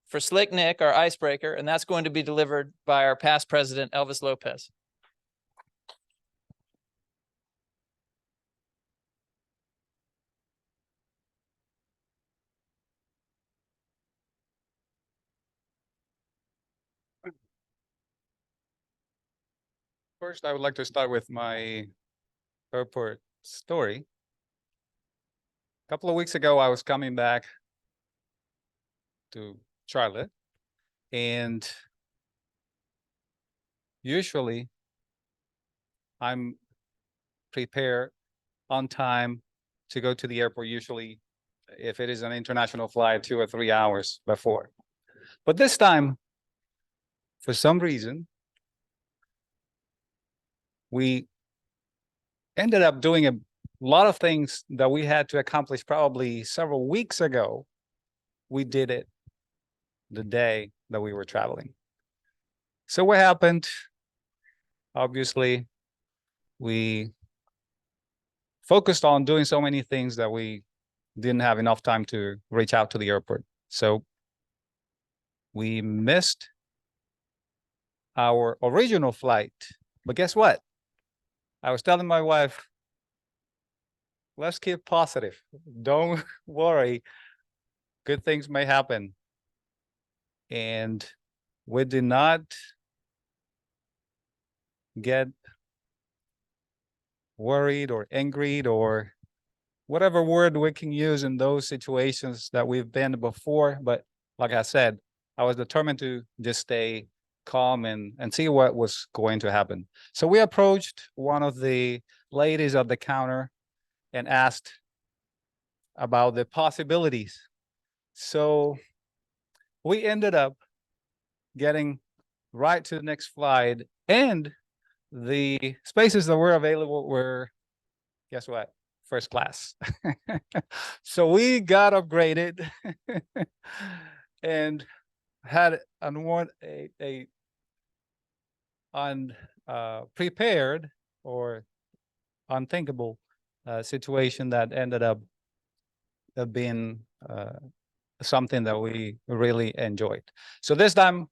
for Slick Nick, our icebreaker, and that's going to be delivered by our past president, Elvis Lopez. First, I would like to start with my airport story. A couple of weeks ago, I was coming back to Charlotte, and usually I'm prepared on time to go to the airport, usually if it is an international flight, 2 or 3 hours before. But this time, for some reason, we ended up doing a lot of things that we had to accomplish probably several weeks ago. We did it the day that we were traveling. So what happened? Obviously, we focused on doing so many things that we didn't have enough time to reach out to the airport. So we missed our original flight. But guess what? I was telling my wife, let's keep positive. Don't worry. Good things may happen. And we did not get worried or angry or whatever word we can use in those situations that we've been before. But like I said, I was determined to just stay calm and see what was going to happen. So we approached one of the ladies at the counter and asked about the possibilities. So we ended up getting right to the next flight, and the spaces that were available were, guess what? First class. So we got upgraded and had a unprepared or unthinkable situation that ended up being something that we really enjoyed. So this time,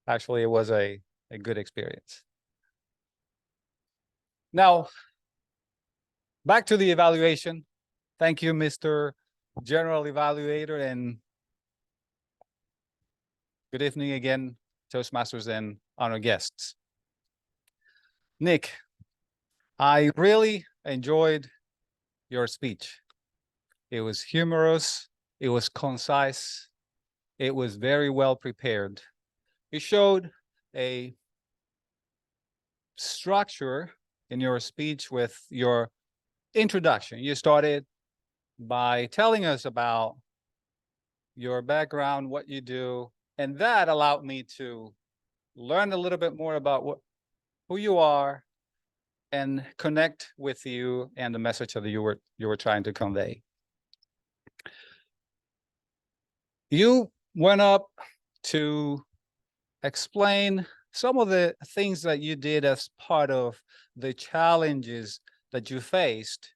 actually, it was a good experience. Now, back to the evaluation. Thank you, Mr. General Evaluator, and good evening again, Toastmasters and honored guests. Nick, I really enjoyed your speech. It was humorous, it was concise, it was very well prepared. You showed a structure in your speech with your introduction. You started by telling us about your background, what you do, and that allowed me to learn a little bit more about who you are and connect with you and the message that you were trying to convey. You went up to explain some of the things that you did as part of the challenges that you faced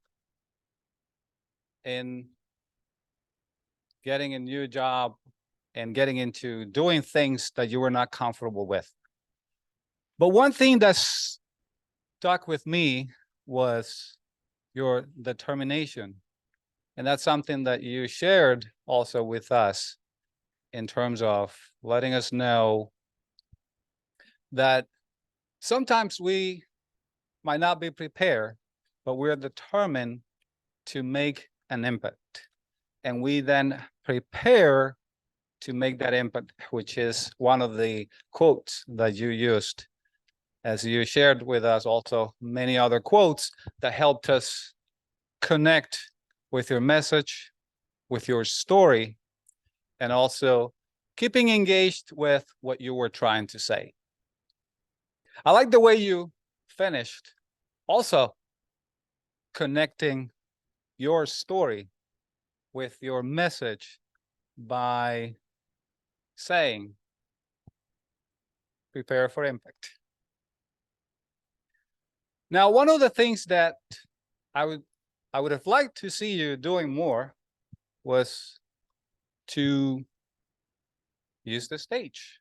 in getting a new job and getting into doing things that you were not comfortable with. But one thing that stuck with me was your determination. And that's something that you shared also with us in terms of letting us know that sometimes we might not be prepared, but we're determined to make an impact. And we then prepare to make that impact, which is one of the quotes that you used, as you shared with us also many other quotes that helped us connect with your message, with your story, and also keeping engaged with what you were trying to say. I like the way you finished also connecting your story with your message by saying, prepare for impact. Now, one of the things that I would have liked to see you doing more was to use the stage.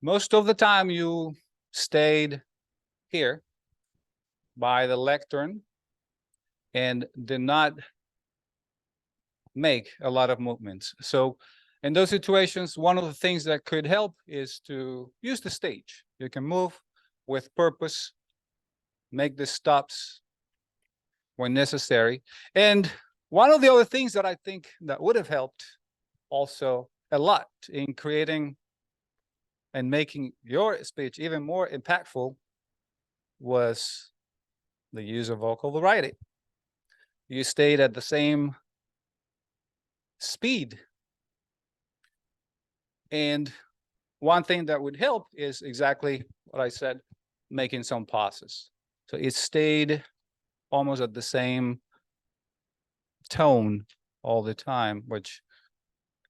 Most of the time you stayed here by the lectern and did not make a lot of movements. So in those situations, one of the things that could help is to use the stage. You can move with purpose, make the stops when necessary. And one of the other things that I think that would have helped also a lot in creating and making your speech even more impactful was the use of vocal variety. You stayed at the same speed. And one thing that would help is exactly what I said, making some pauses. So it stayed almost at the same tone all the time, which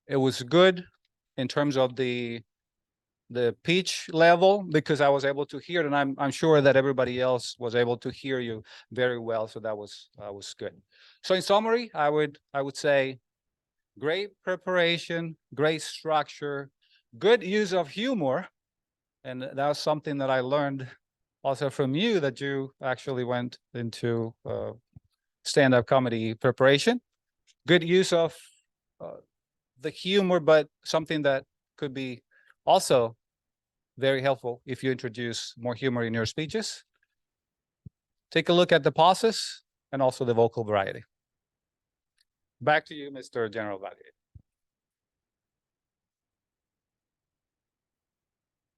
it was good in terms of the pitch level, because I was able to hear it, and I'm sure that everybody else was able to hear you very well. So that was good. So in summary, I would say great preparation, great structure, good use of humor. And that was something that I learned also from you, that you actually went into stand-up comedy preparation. Good use of the humor, but something that could be also very helpful if you introduce more humor in your speeches. Take a look at the pauses and also the vocal variety. Back to you, Mr. General Valier.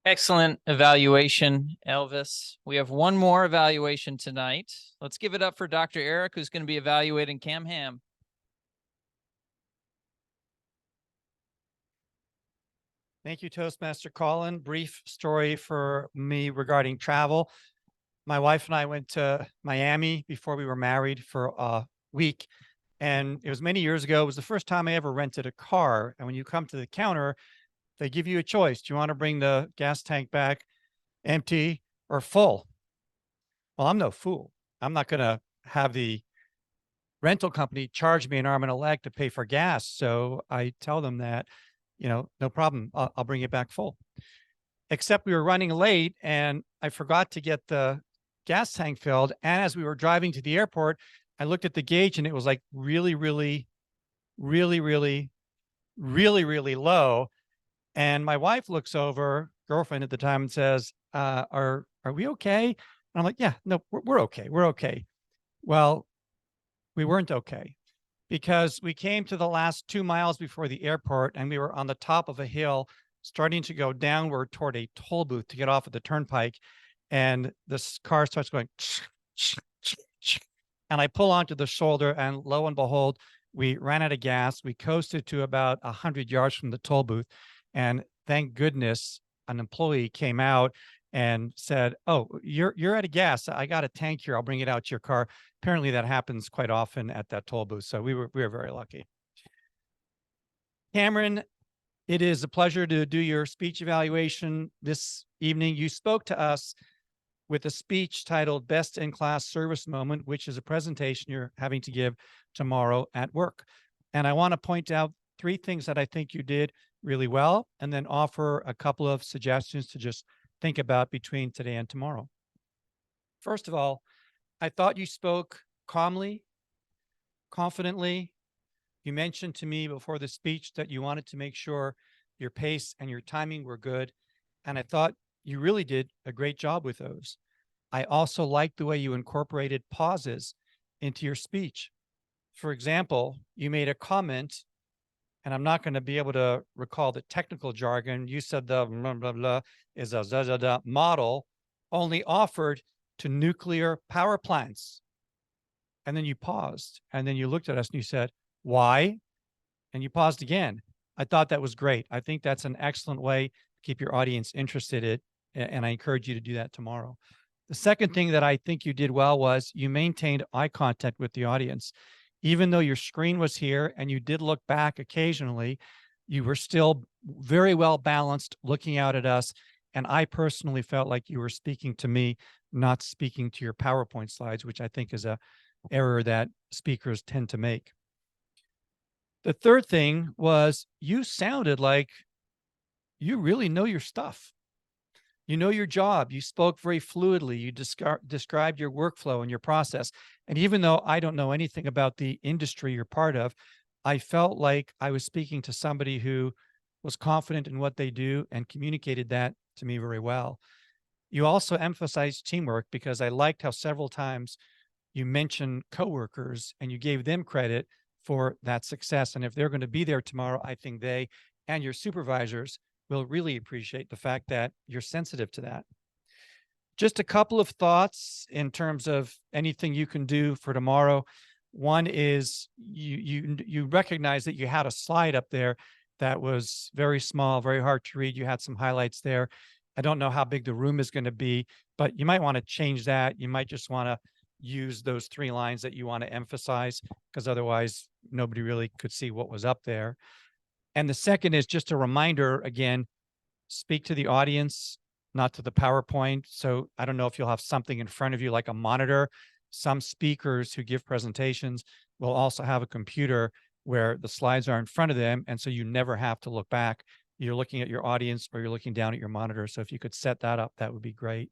Excellent evaluation, Elvis. We have one more evaluation tonight. Let's give it up for Dr. Eric, who's going to be evaluating Cam Ham. Thank you, Toastmaster Colin. Brief story for me regarding travel. My wife and I went to Miami before we were married for a week. And it was many years ago. It was the first time I ever rented a car. And when you come to the counter, they give you a choice. Do you want to bring the gas tank back empty or full? Well, I'm no fool. I'm not going to have the rental company charge me an arm and a leg to pay for gas. So I tell them that, no problem. I'll bring it back full. Except we were running late and I forgot to get the gas tank filled. And as we were driving to the airport, I looked at the gauge and it was like really, really, really, really, really, really low. And my wife looks over, girlfriend at the time, and says, are we okay? And I'm like, yeah, no, we're okay. We're okay. Well, we weren't okay, because we came to the last 2 miles before the airport and we were on the top of a hill starting to go downward toward a toll booth to get off at the turnpike. And this car starts going, and I pull onto the shoulder, and lo and behold, we ran out of gas. We coasted to about 100 yards from the toll booth. And thank goodness an employee came out and said, oh, you're out of gas. I got a tank here. I'll bring it out to your car. Apparently that happens quite often at that toll booth. So we were very lucky. Cameron, it is a pleasure to do your speech evaluation this evening. You spoke to us with a speech titled Best in Class Service Moment, which is a presentation you're having to give tomorrow at work. And I want to point out 3 things that I think you did really well, and then offer a couple of suggestions to just think about between today and tomorrow. First of all, I thought you spoke calmly, confidently. You mentioned to me before the speech that you wanted to make sure your pace and your timing were good. And I thought you really did a great job with those. I also liked the way you incorporated pauses into your speech. For example, you made a comment, and I'm not going to be able to recall the technical jargon. You said the blah, blah, blah is a da, model only offered to nuclear power plants. And then you paused, and then you looked at us and you said, why? And you paused again. I thought that was great. I think that's an excellent way to keep your audience interested in, and I encourage you to do that tomorrow. The second thing that I think you did well was you maintained eye contact with the audience. Even though your screen was here and you did look back occasionally, you were still very well balanced looking out at us. And I personally felt like you were speaking to me, not speaking to your PowerPoint slides, which I think is an error that speakers tend to make. The third thing was you sounded like you really know your stuff. You know your job. You spoke very fluidly. You described your workflow and your process. And even though I don't know anything about the industry you're part of, I felt like I was speaking to somebody who was confident in what they do and communicated that to me very well. You also emphasized teamwork because I liked how several times you mentioned coworkers and you gave them credit for that success. And if they're going to be there tomorrow, I think they and your supervisors will really appreciate the fact that you're sensitive to that. Just a couple of thoughts in terms of anything you can do for tomorrow. One is you recognize that you had a slide up there that was very small, very hard to read. You had some highlights there. I don't know how big the room is going to be, but you might want to change that. You might just want to use those 3 lines that you want to emphasize, because otherwise nobody really could see what was up there. And the second is just a reminder, again, speak to the audience, not to the PowerPoint. So I don't know if you'll have something in front of you like a monitor. Some speakers who give presentations will also have a computer where the slides are in front of them. And so you never have to look back. You're looking at your audience or you're looking down at your monitor. So if you could set that up, that would be great.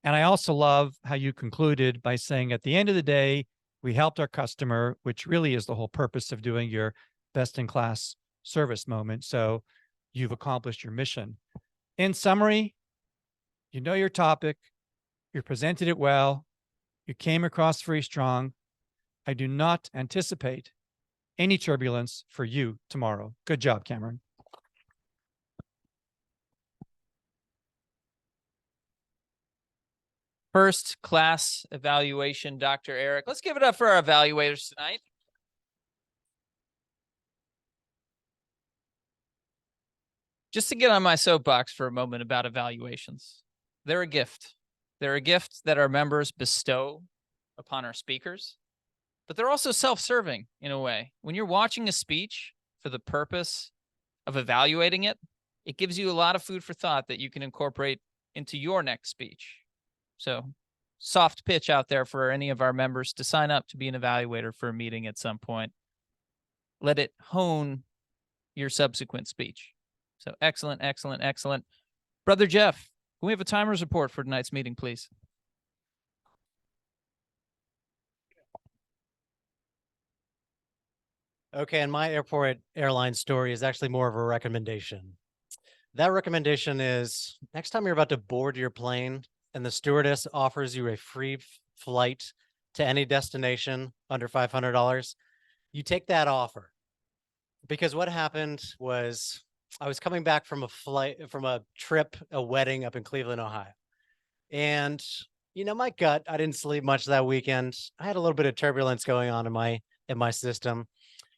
And I also love how you concluded by saying at the end of the day, we helped our customer, which really is the whole purpose of doing your best in class service moment. So you've accomplished your mission. In summary, you know your topic, you presented it well, you came across very strong. I do not anticipate any turbulence for you tomorrow. Good job, Cameron. First class evaluation, Dr. Eric. Let's give it up for our evaluators tonight. Just to get on my soapbox for a moment about evaluations. They're a gift. They're a gift that our members bestow upon our speakers, but they're also self-serving in a way. When you're watching a speech for the purpose of evaluating it, it gives you a lot of food for thought that you can incorporate into your next speech. So soft pitch out there for any of our members to sign up to be an evaluator for a meeting at some point. Let it hone your subsequent speech. So excellent, excellent, excellent. Brother Jeff, can we have a timers report for tonight's meeting, please? Okay, and my airport airline story is actually more of a recommendation. That recommendation is next time you're about to board your plane and the stewardess offers you a free flight to any destination under $500, you take that offer. Because what happened was I was coming back from a trip, a wedding up in Cleveland, Ohio. And, you know, my gut, I didn't sleep much that weekend. I had a little bit of turbulence going on in my system.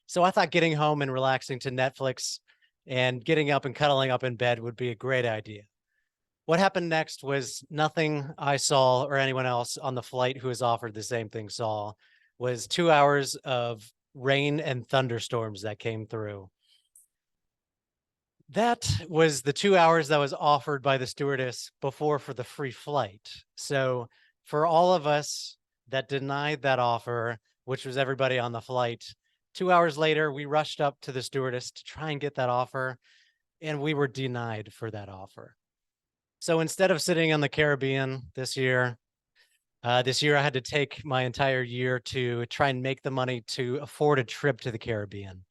So I thought getting home and relaxing to Netflix and getting up and cuddling up in bed would be a great idea. What happened next was nothing I saw or anyone else on the flight who was offered the same thing saw, was 2 hours of rain and thunderstorms that came through. That was the 2 hours that was offered by the stewardess before for the free flight. So for all of us that denied that offer, which was everybody on the flight, 2 hours later, we rushed up to the stewardess to try and get that offer, and we were denied for that offer. So instead of sitting in the Caribbean this year I had to take my entire year to try and make the money to afford a trip to the Caribbean.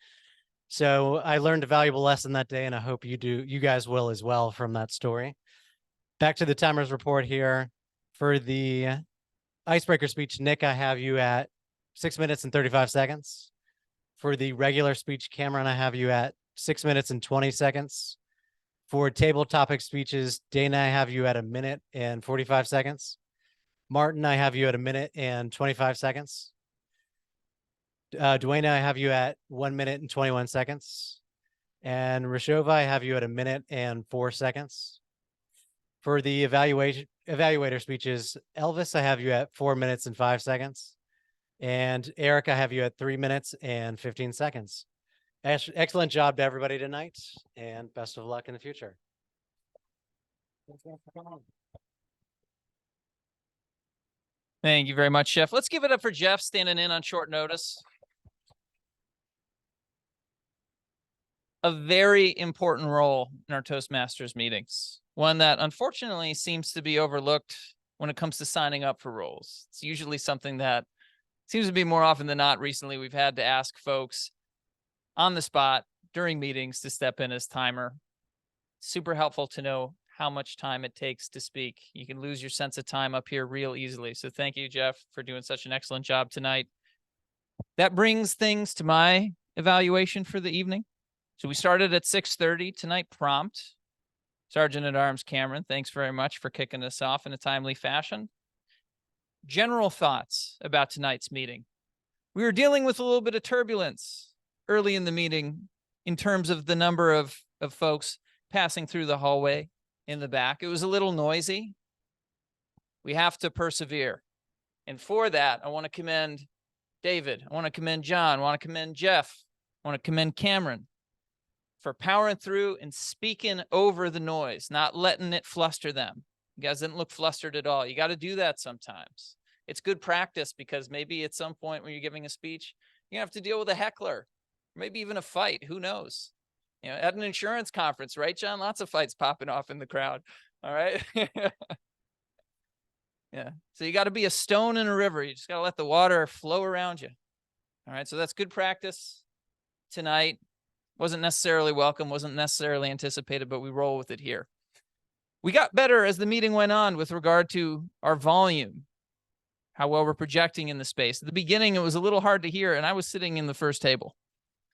So I learned a valuable lesson that day, and I hope you guys will as well from that story. Back to the timers report here. For the icebreaker speech, Nick, I have you at 6 minutes and 35 seconds. For the regular speech, Cameron, I have you at 6 minutes and 20 seconds. For table topic speeches, Dana, I have you at 1 minute and 45 seconds. Martin, I have you at 1 minute and 25 seconds. Dwayne, I have you at 1 minute and 21 seconds. And Rashova, I have you at 1 minute and 4 seconds. For the evaluator speeches, Elvis, I have you at 4 minutes and 5 seconds. And Eric, I have you at 3 minutes and 15 seconds. Excellent job to everybody tonight, and best of luck in the future. Thank you very much, Jeff. Let's give it up for Jeff standing in on short notice. a very important role in our Toastmasters meetings, one that unfortunately seems to be overlooked when it comes to signing up for roles. It's usually something that seems to be more often than not recently we've had to ask folks on the spot during meetings to step in as timer. Super helpful to know how much time it takes to speak. You can lose your sense of time up here real easily. So thank you, Jeff, for doing such an excellent job tonight. That brings things to my evaluation for the evening. So we started at 6:30 tonight prompt. Sergeant at Arms Cameron, thanks very much for kicking us off in a timely fashion. General thoughts about tonight's meeting. We were dealing with a little bit of turbulence early in the meeting in terms of the number of folks passing through the hallway in the back. It was a little noisy. We have to persevere. And for that, I want to commend David. I want to commend John. I want to commend Jeff. I want to commend Cameron for powering through and speaking over the noise, not letting it fluster them. You guys didn't look flustered at all. You got to do that sometimes. It's good practice because maybe at some point when you're giving a speech, you have to deal with a heckler, maybe even a fight. Who knows? You know, at an insurance conference, right, John? Lots of fights popping off in the crowd. All right. Yeah. So you got to be a stone in a river. You just got to let the water flow around you. All right. So that's good practice tonight. Wasn't necessarily welcome, wasn't necessarily anticipated, but we roll with it here. We got better as the meeting went on with regard to our volume, how well we're projecting in the space. At the beginning, it was a little hard to hear, and I was sitting in the first table.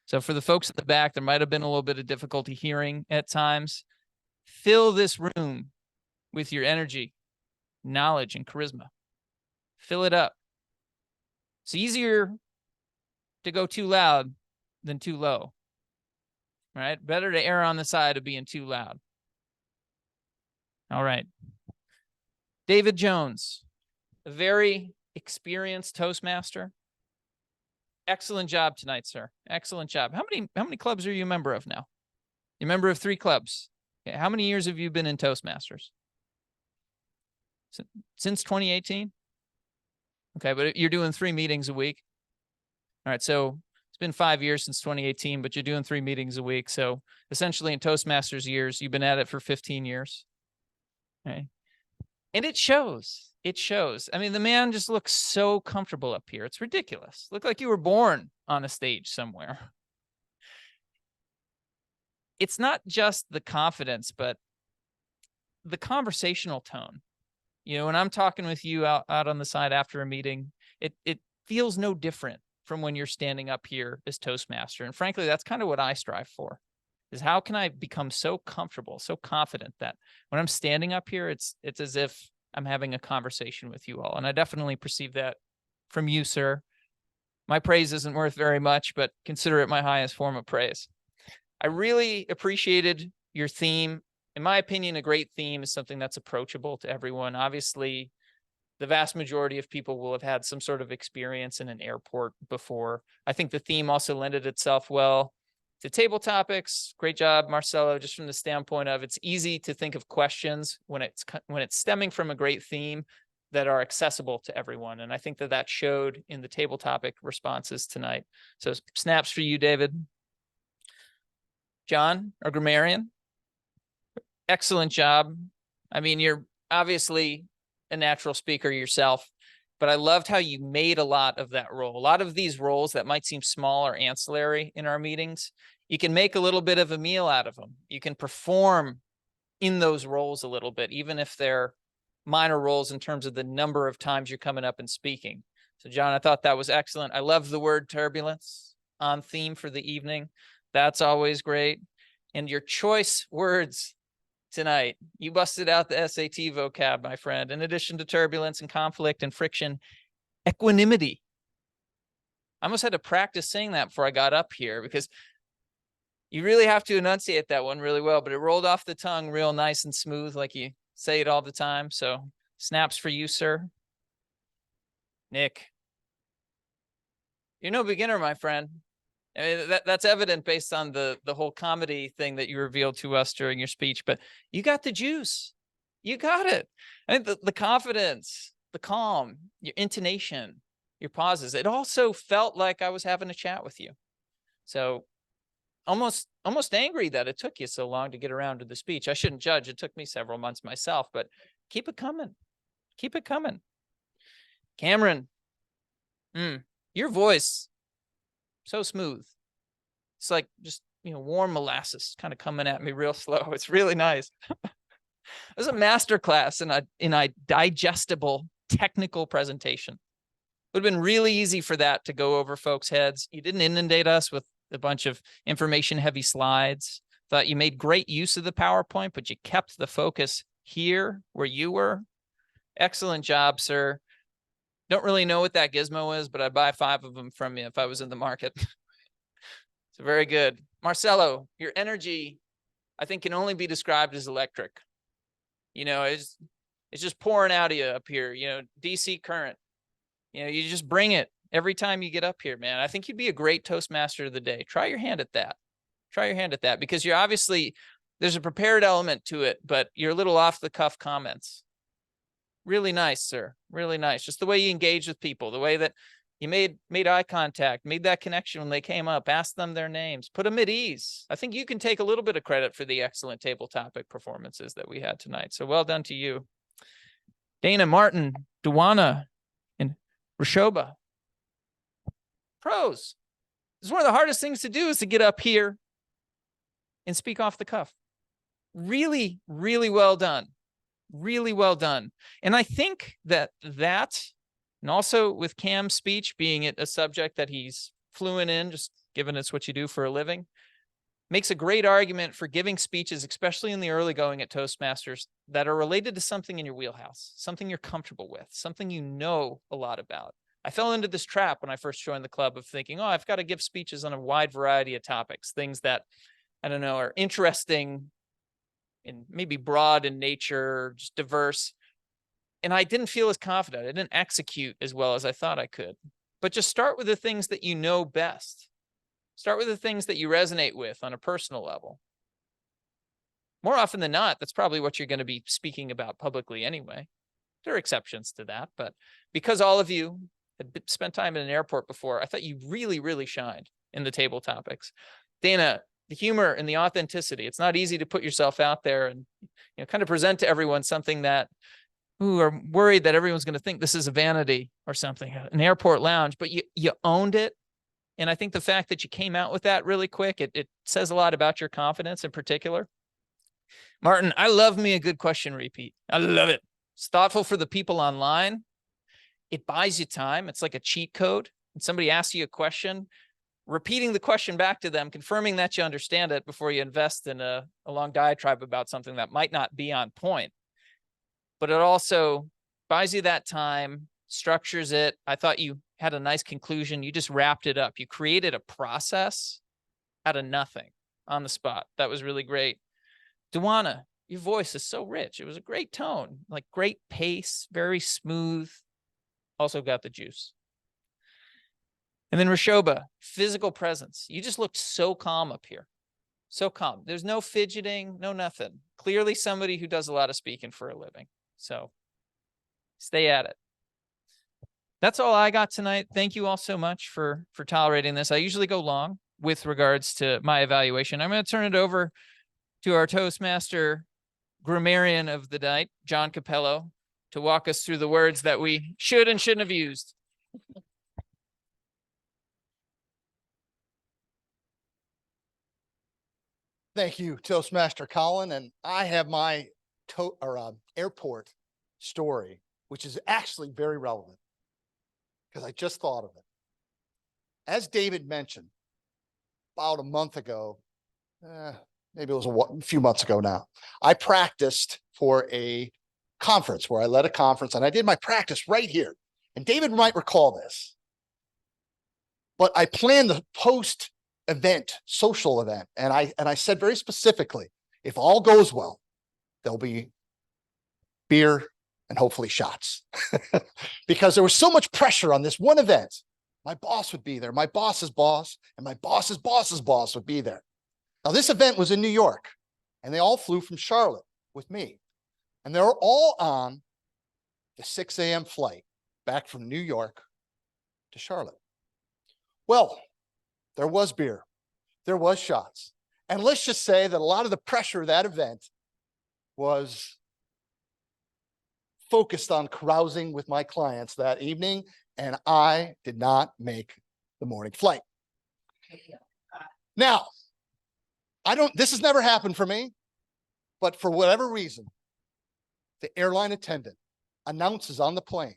So for the folks at the back, there might have been a little bit of difficulty hearing at times. Fill this room with your energy, knowledge, and charisma. Fill it up. It's easier to go too loud than too low. All right, better to err on the side of being too loud. All right. David Jones, a very experienced Toastmaster. Excellent job tonight, sir. Excellent job. How many clubs are you a member of now? You're a member of 3 clubs. Okay, how many years have you been in Toastmasters? Since 2018? Okay, but you're doing 3 meetings a week. All right, so it's been 5 years since 2018, but you're doing 3 meetings a week. So essentially in Toastmasters years, you've been at it for 15 years. Okay. And it shows. It shows. I mean, the man just looks so comfortable up here. It's ridiculous. Look like you were born on a stage somewhere. It's not just the confidence, but the conversational tone. You know, when I'm talking with you out on the side after a meeting, it feels no different from when you're standing up here as Toastmaster. And frankly, that's kind of what I strive for, is how can I become so comfortable, so confident that when I'm standing up here, it's as if I'm having a conversation with you all. And I definitely perceive that from you, sir. My praise isn't worth very much, but consider it my highest form of praise. I really appreciated your theme. In my opinion, a great theme is something that's approachable to everyone. Obviously, the vast majority of people will have had some sort of experience in an airport before. I think the theme also lended itself well to table topics. Great job, Marcelo, just from the standpoint of it's easy to think of questions when it's stemming from a great theme that are accessible to everyone. And I think that showed in the table topic responses tonight. So snaps for you, David. John, our grammarian, excellent job. I mean, you're obviously a natural speaker yourself, but I loved how you made a lot of that role. A lot of these roles that might seem small or ancillary in our meetings, you can make a little bit of a meal out of them. You can perform in those roles a little bit, even if they're minor roles in terms of the number of times you're coming up and speaking. So John, I thought that was excellent. I love the word turbulence on theme for the evening. That's always great. And your choice words tonight, you busted out the SAT vocab, my friend. In addition to turbulence and conflict and friction, equanimity. I almost had to practice saying that before I got up here because you really have to enunciate that one really well, but it rolled off the tongue real nice and smooth like you say it all the time. So snaps for you, sir. Nick, you're no beginner, my friend. I mean, that's evident based on the whole comedy thing that you revealed to us during your speech, but you got the juice. You got it. I mean, the confidence, the calm, your intonation, your pauses. It also felt like I was having a chat with you. So almost angry that it took you so long to get around to the speech. I shouldn't judge. It took me several months myself, but keep it coming. Keep it coming. Cameron, your voice, so smooth. It's like just, warm molasses kind of coming at me real slow. It's really nice. It was a master class in a digestible technical presentation. It would have been really easy for that to go over folks' heads. You didn't inundate us with a bunch of information heavy slides. Thought you made great use of the PowerPoint, but you kept the focus here where you were. Excellent job, sir. Don't really know what that gizmo is, but I'd buy 5 of them from you if I was in the market. So very good. Marcelo, your energy, I think, can only be described as electric. It's just pouring out of you up here, DC current. You just bring it every time you get up here, man. I think you'd be a great Toastmaster of the day. Try your hand at that. Try your hand at that, because you're obviously, there's a prepared element to it, but you're a little off the cuff comments. Really nice, sir. Really nice. Just the way you engage with people, the way that you made eye contact, made that connection when they came up, asked them their names, put them at ease. I think you can take a little bit of credit for the excellent table topic performances that we had tonight. So well done to you. Dana, Martin, Duana, and Rashoba. Pros. This is one of the hardest things to do, is to get up here and speak off the cuff. Really, really well done. Really well done. And I think that, and also with Cam's speech being a subject that he's fluent in, just given it's what you do for a living, makes a great argument for giving speeches, especially in the early going at Toastmasters, that are related to something in your wheelhouse, something you're comfortable with, something you know a lot about. I fell into this trap when I first joined the club of thinking, I've got to give speeches on a wide variety of topics, things that, I don't know, are interesting and maybe broad in nature, just diverse. And I didn't feel as confident. I didn't execute as well as I thought I could. But just start with the things that you know best. Start with the things that you resonate with on a personal level. More often than not, that's probably what you're going to be speaking about publicly anyway. There are exceptions to that, but because all of you had spent time in an airport before, I thought you really, really shined in the table topics. Dana, the humor and the authenticity. It's not easy to put yourself out there and kind of present to everyone something that are worried that everyone's going to think this is a vanity or something, an airport lounge, but you owned it. And I think the fact that you came out with that really quick, it says a lot about your confidence in particular. Martin, I love me a good question repeat. I love it. It's thoughtful for the people online. It buys you time. It's like a cheat code. When somebody asks you a question, repeating the question back to them, confirming that you understand it before you invest in a long diatribe about something that might not be on point. But it also buys you that time, structures it. I thought you had a nice conclusion. You just wrapped it up. You created a process out of nothing on the spot. That was really great. Duana, your voice is so rich. It was a great tone, like great pace, very smooth. Also got the juice. And then Rashoba, physical presence. You just looked so calm up here. So calm. There's no fidgeting, no nothing. Clearly somebody who does a lot of speaking for a living. So stay at it. That's all I got tonight. Thank you all so much for tolerating this. I usually go long with regards to my evaluation. I'm going to turn it over to our Toastmaster grammarian of the night, John Capello, to walk us through the words that we should and shouldn't have used. Thank you, Toastmaster Colin. And I have my airport story, which is actually very relevant because I just thought of it. As David mentioned, about a month ago, maybe it was a few months ago now, I practiced for a conference where I led a conference, and I did my practice right here. And David might recall this, but I planned the post-event social event, and I said very specifically, if all goes well, there'll be beer and hopefully shots, because there was so much pressure on this one event. My boss would be there, my boss's boss, and my boss's boss's boss would be there. Now, this event was in New York, and they all flew from Charlotte with me. And they were all on the 6 a.m. flight back from New York to Charlotte. Well, there was beer. there was shots. And let's just say that a lot of the pressure of that event was focused on carousing with my clients that evening, and I did not make the morning flight. Now, this has never happened for me, but for whatever reason, the airline attendant announces on the plane,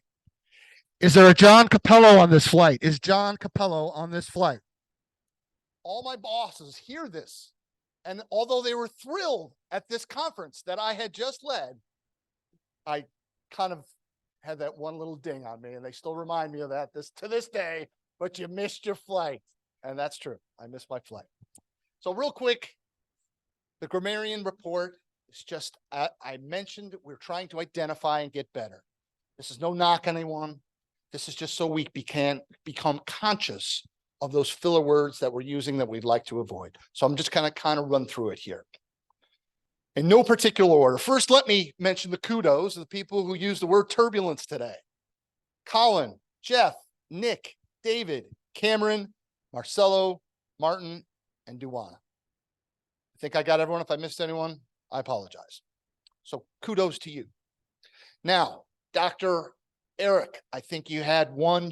"Is there a John Capello on this flight? Is John Capello on this flight?" All my bosses hear this. And although they were thrilled at this conference that I had just led, I kind of had that one little ding on me, and they still remind me of that to this day, but you missed your flight. And that's true. I missed my flight. So real quick, the grammarian report is just, I mentioned we're trying to identify and get better. This is no knock on anyone. This is just so we can become conscious of those filler words that we're using that we'd like to avoid. So I'm just kind of run through it here. In no particular order. First, let me mention the kudos of the people who used the word turbulence today. Colin, Jeff, Nick, David, Cameron, Marcelo, Martin, and Duana. I think I got everyone. If I missed anyone, I apologize. So kudos to you. Now, Dr. Eric, I think you had one,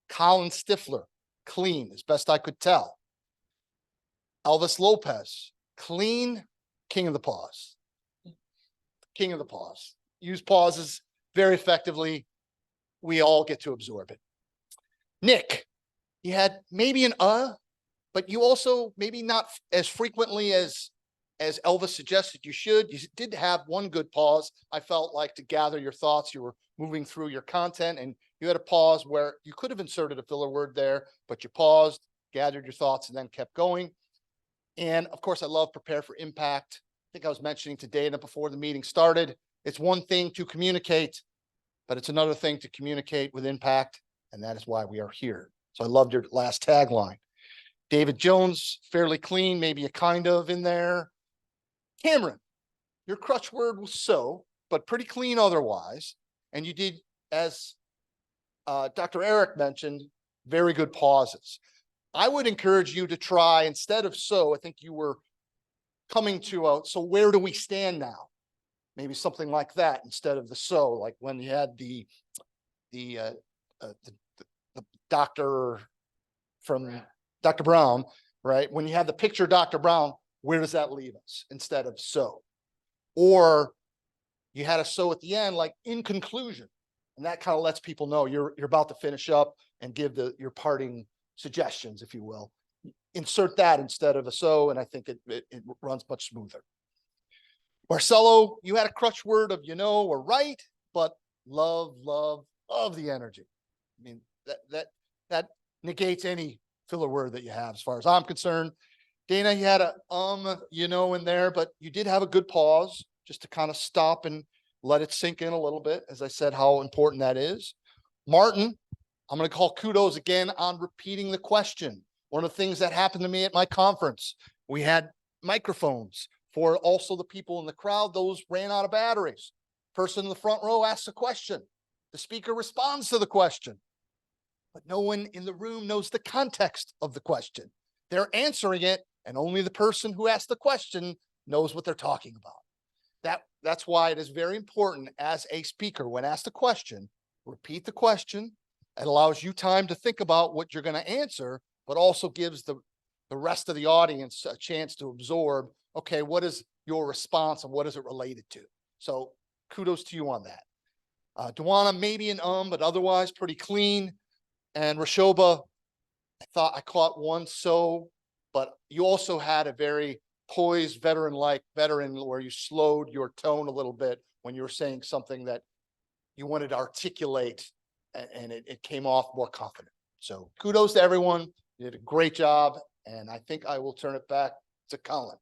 Colin Stifler, clean, as best I could tell. Elvis Lopez, clean, king of the pause. King of the pause. Use pauses very effectively. We all get to absorb it. Nick, you had maybe an but you also maybe not as frequently as Elvis suggested you should. You did have one good pause. I felt like to gather your thoughts. You were moving through your content and you had a pause where you could have inserted a filler word there, but you paused, gathered your thoughts, and then kept going. And of course, I love prepare for impact. I think I was mentioning to Dana before the meeting started, it's one thing to communicate, but it's another thing to communicate with impact. And that is why we are here. So I loved your last tagline. David Jones, fairly clean, maybe a kind of in there. Cameron, your crutch word was so, but pretty clean otherwise. And you did, as Dr. Eric mentioned, very good pauses. I would encourage you to try, instead of so, I think you were coming to so where do we stand now? Maybe something like that instead of the so, like when you had the doctor from Dr. Brown, right? When you have the picture of Dr. Brown, where does that leave us instead of so? Or you had a so at the end, like in conclusion, and that kind of lets people know you're about to finish up and give your parting suggestions, if you will. Insert that instead of a so, and I think it runs much smoother. Marcelo, you had a crutch word of or right, but love the energy. I mean, that negates any filler word that you have as far as I'm concerned. Dana, you had a in there, but you did have a good pause just to kind of stop and let it sink in a little bit. As I said, how important that is. Martin, I'm going to call kudos again on repeating the question. One of the things that happened to me at my conference, we had microphones for also the people in the crowd. Those ran out of batteries. Person in the front row asks a question. The speaker responds to the question, but no one in the room knows the context of the question. They're answering it, and only the person who asked the question knows what they're talking about. That's why it is very important as a speaker, when asked a question, repeat the question. It allows you time to think about what you're going to answer, but also gives the rest of the audience a chance to absorb, okay, what is your response and what is it related to? So kudos to you on that. Duana, maybe an but otherwise pretty clean. And Rashoba, I thought I caught one so, but you also had a very poised veteran where you slowed your tone a little bit when you were saying something that you wanted to articulate, and it came off more confident. So kudos to everyone. You did a great job. And I think I will turn it back to Colin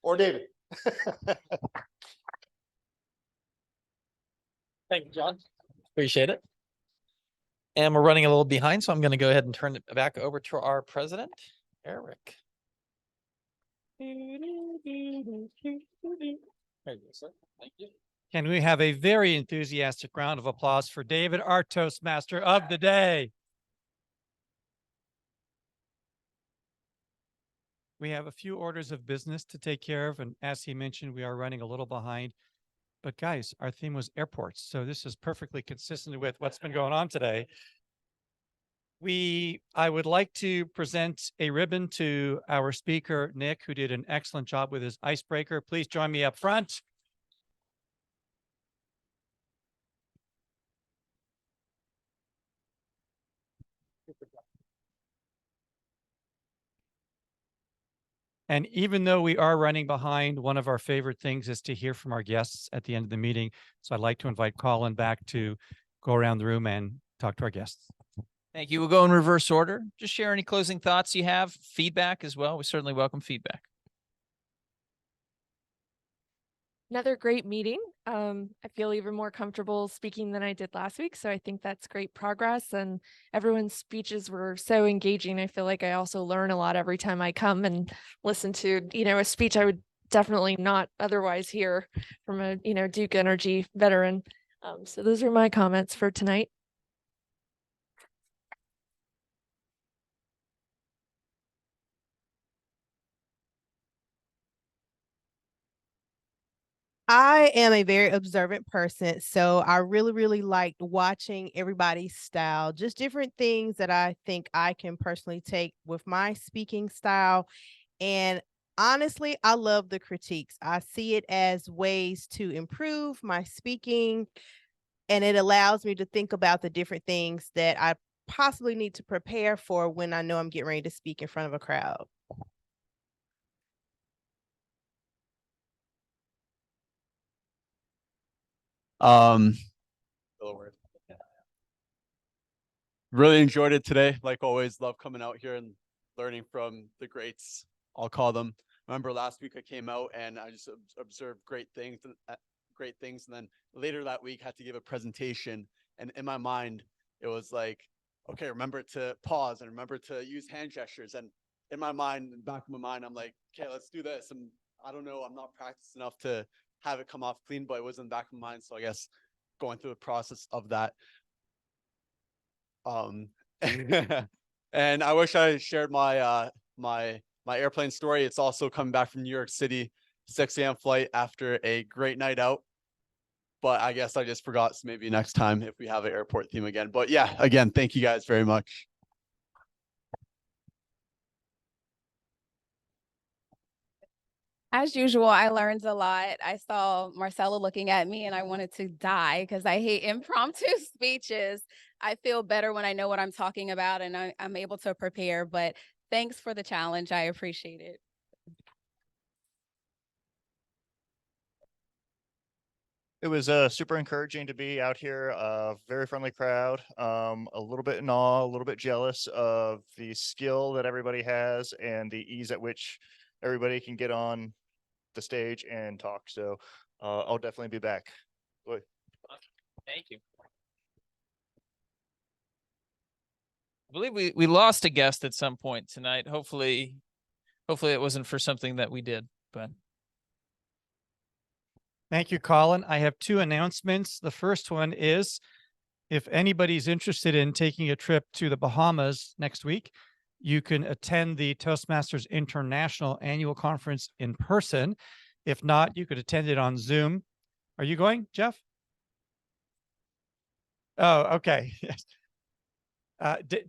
or David. Thank you, John. Appreciate it. And we're running a little behind, so I'm going to go ahead and turn it back over to our president, Eric. There you go, sir. Thank you. Can we have a very enthusiastic round of applause for David, our Toastmaster of the day? We have a few orders of business to take care of, and as he mentioned, we are running a little behind. But guys, our theme was airports, so this is perfectly consistent with what's been going on today. I would like to present a ribbon to our speaker, Nick, who did an excellent job with his icebreaker. Please join me up front. And even though we are running behind, one of our favorite things is to hear from our guests at the end of the meeting. So I'd like to invite Colin back to go around the room and talk to our guests. Thank you. We'll go in reverse order. Just share any closing thoughts you have, feedback as well. We certainly welcome feedback. Another great meeting. I feel even more comfortable speaking than I did last week. So I think that's great progress, and everyone's speeches were so engaging. I feel like I also learn a lot every time I come and listen to, a speech I would definitely not otherwise hear from a, Duke Energy veteran. So those are my comments for tonight. I am a very observant person, so I really, really liked watching everybody's style, just different things that I think I can personally take with my speaking style. And honestly, I love the critiques. I see it as ways to improve my speaking, and it allows me to think about the different things that I possibly need to prepare for when I know I'm getting ready to speak in front of a crowd. Really enjoyed it today. Like always, love coming out here and learning from the greats, I'll call them. Remember last week I came out and I just observed great things. And then later that week had to give a presentation. And in my mind, it was like, okay, remember to pause and remember to use hand gestures. And in my mind, in the back of my mind, I'm like, okay, let's do this. And I don't know, I'm not practiced enough to have it come off clean, but it was in the back of my mind. So I guess going through the process of that. And I wish I shared my my airplane story. It's also coming back from New York City, 6 a.m. flight after a great night out. But I guess I just forgot. So maybe next time if we have an airport theme again. But yeah, again, thank you guys very much. As usual, I learned a lot. I saw Marcella looking at me and I wanted to die because I hate impromptu speeches. I feel better when I know what I'm talking about and I'm able to prepare, but thanks for the challenge. I appreciate it. It was super encouraging to be out here, very friendly crowd, a little bit in awe, a little bit jealous of the skill that everybody has and the ease at which everybody can get on the stage and talk. So I'll definitely be back. Boy. Thank you. I believe we lost a guest at some point tonight. Hopefully it wasn't for something that we did, but. Thank you, Colin. I have two announcements. The first one is if anybody's interested in taking a trip to the Bahamas next week, you can attend the Toastmasters International Annual Conference in person. If not, you could attend it on Zoom. Are you going, Jeff? Oh, okay. Yes.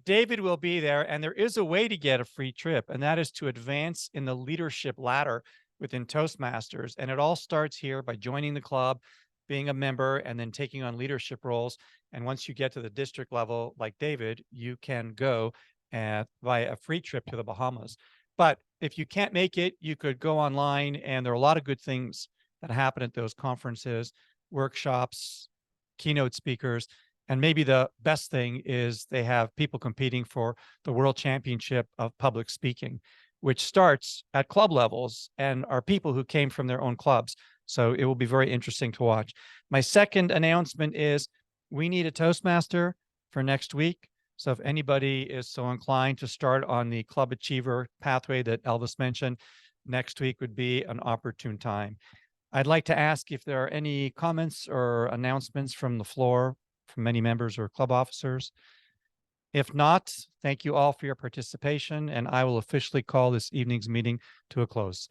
David will be there, and there is a way to get a free trip, and that is to advance in the leadership ladder within Toastmasters. And it all starts here by joining the club, being a member, and then taking on leadership roles. And once you get to the district level, like David, you can go via a free trip to the Bahamas. But if you can't make it, you could go online, and there are a lot of good things that happen at those conferences, workshops, keynote speakers. And maybe the best thing is they have people competing for the World Championship of Public Speaking, which starts at club levels and are people who came from their own clubs. So it will be very interesting to watch. My second announcement is we need a Toastmaster for next week. So if anybody is so inclined to start on the Club Achiever pathway that Elvis mentioned, next week would be an opportune time. I'd like to ask if there are any comments or announcements from the floor from any members or club officers. If not, thank you all for your participation, and I will officially call this evening's meeting to a close.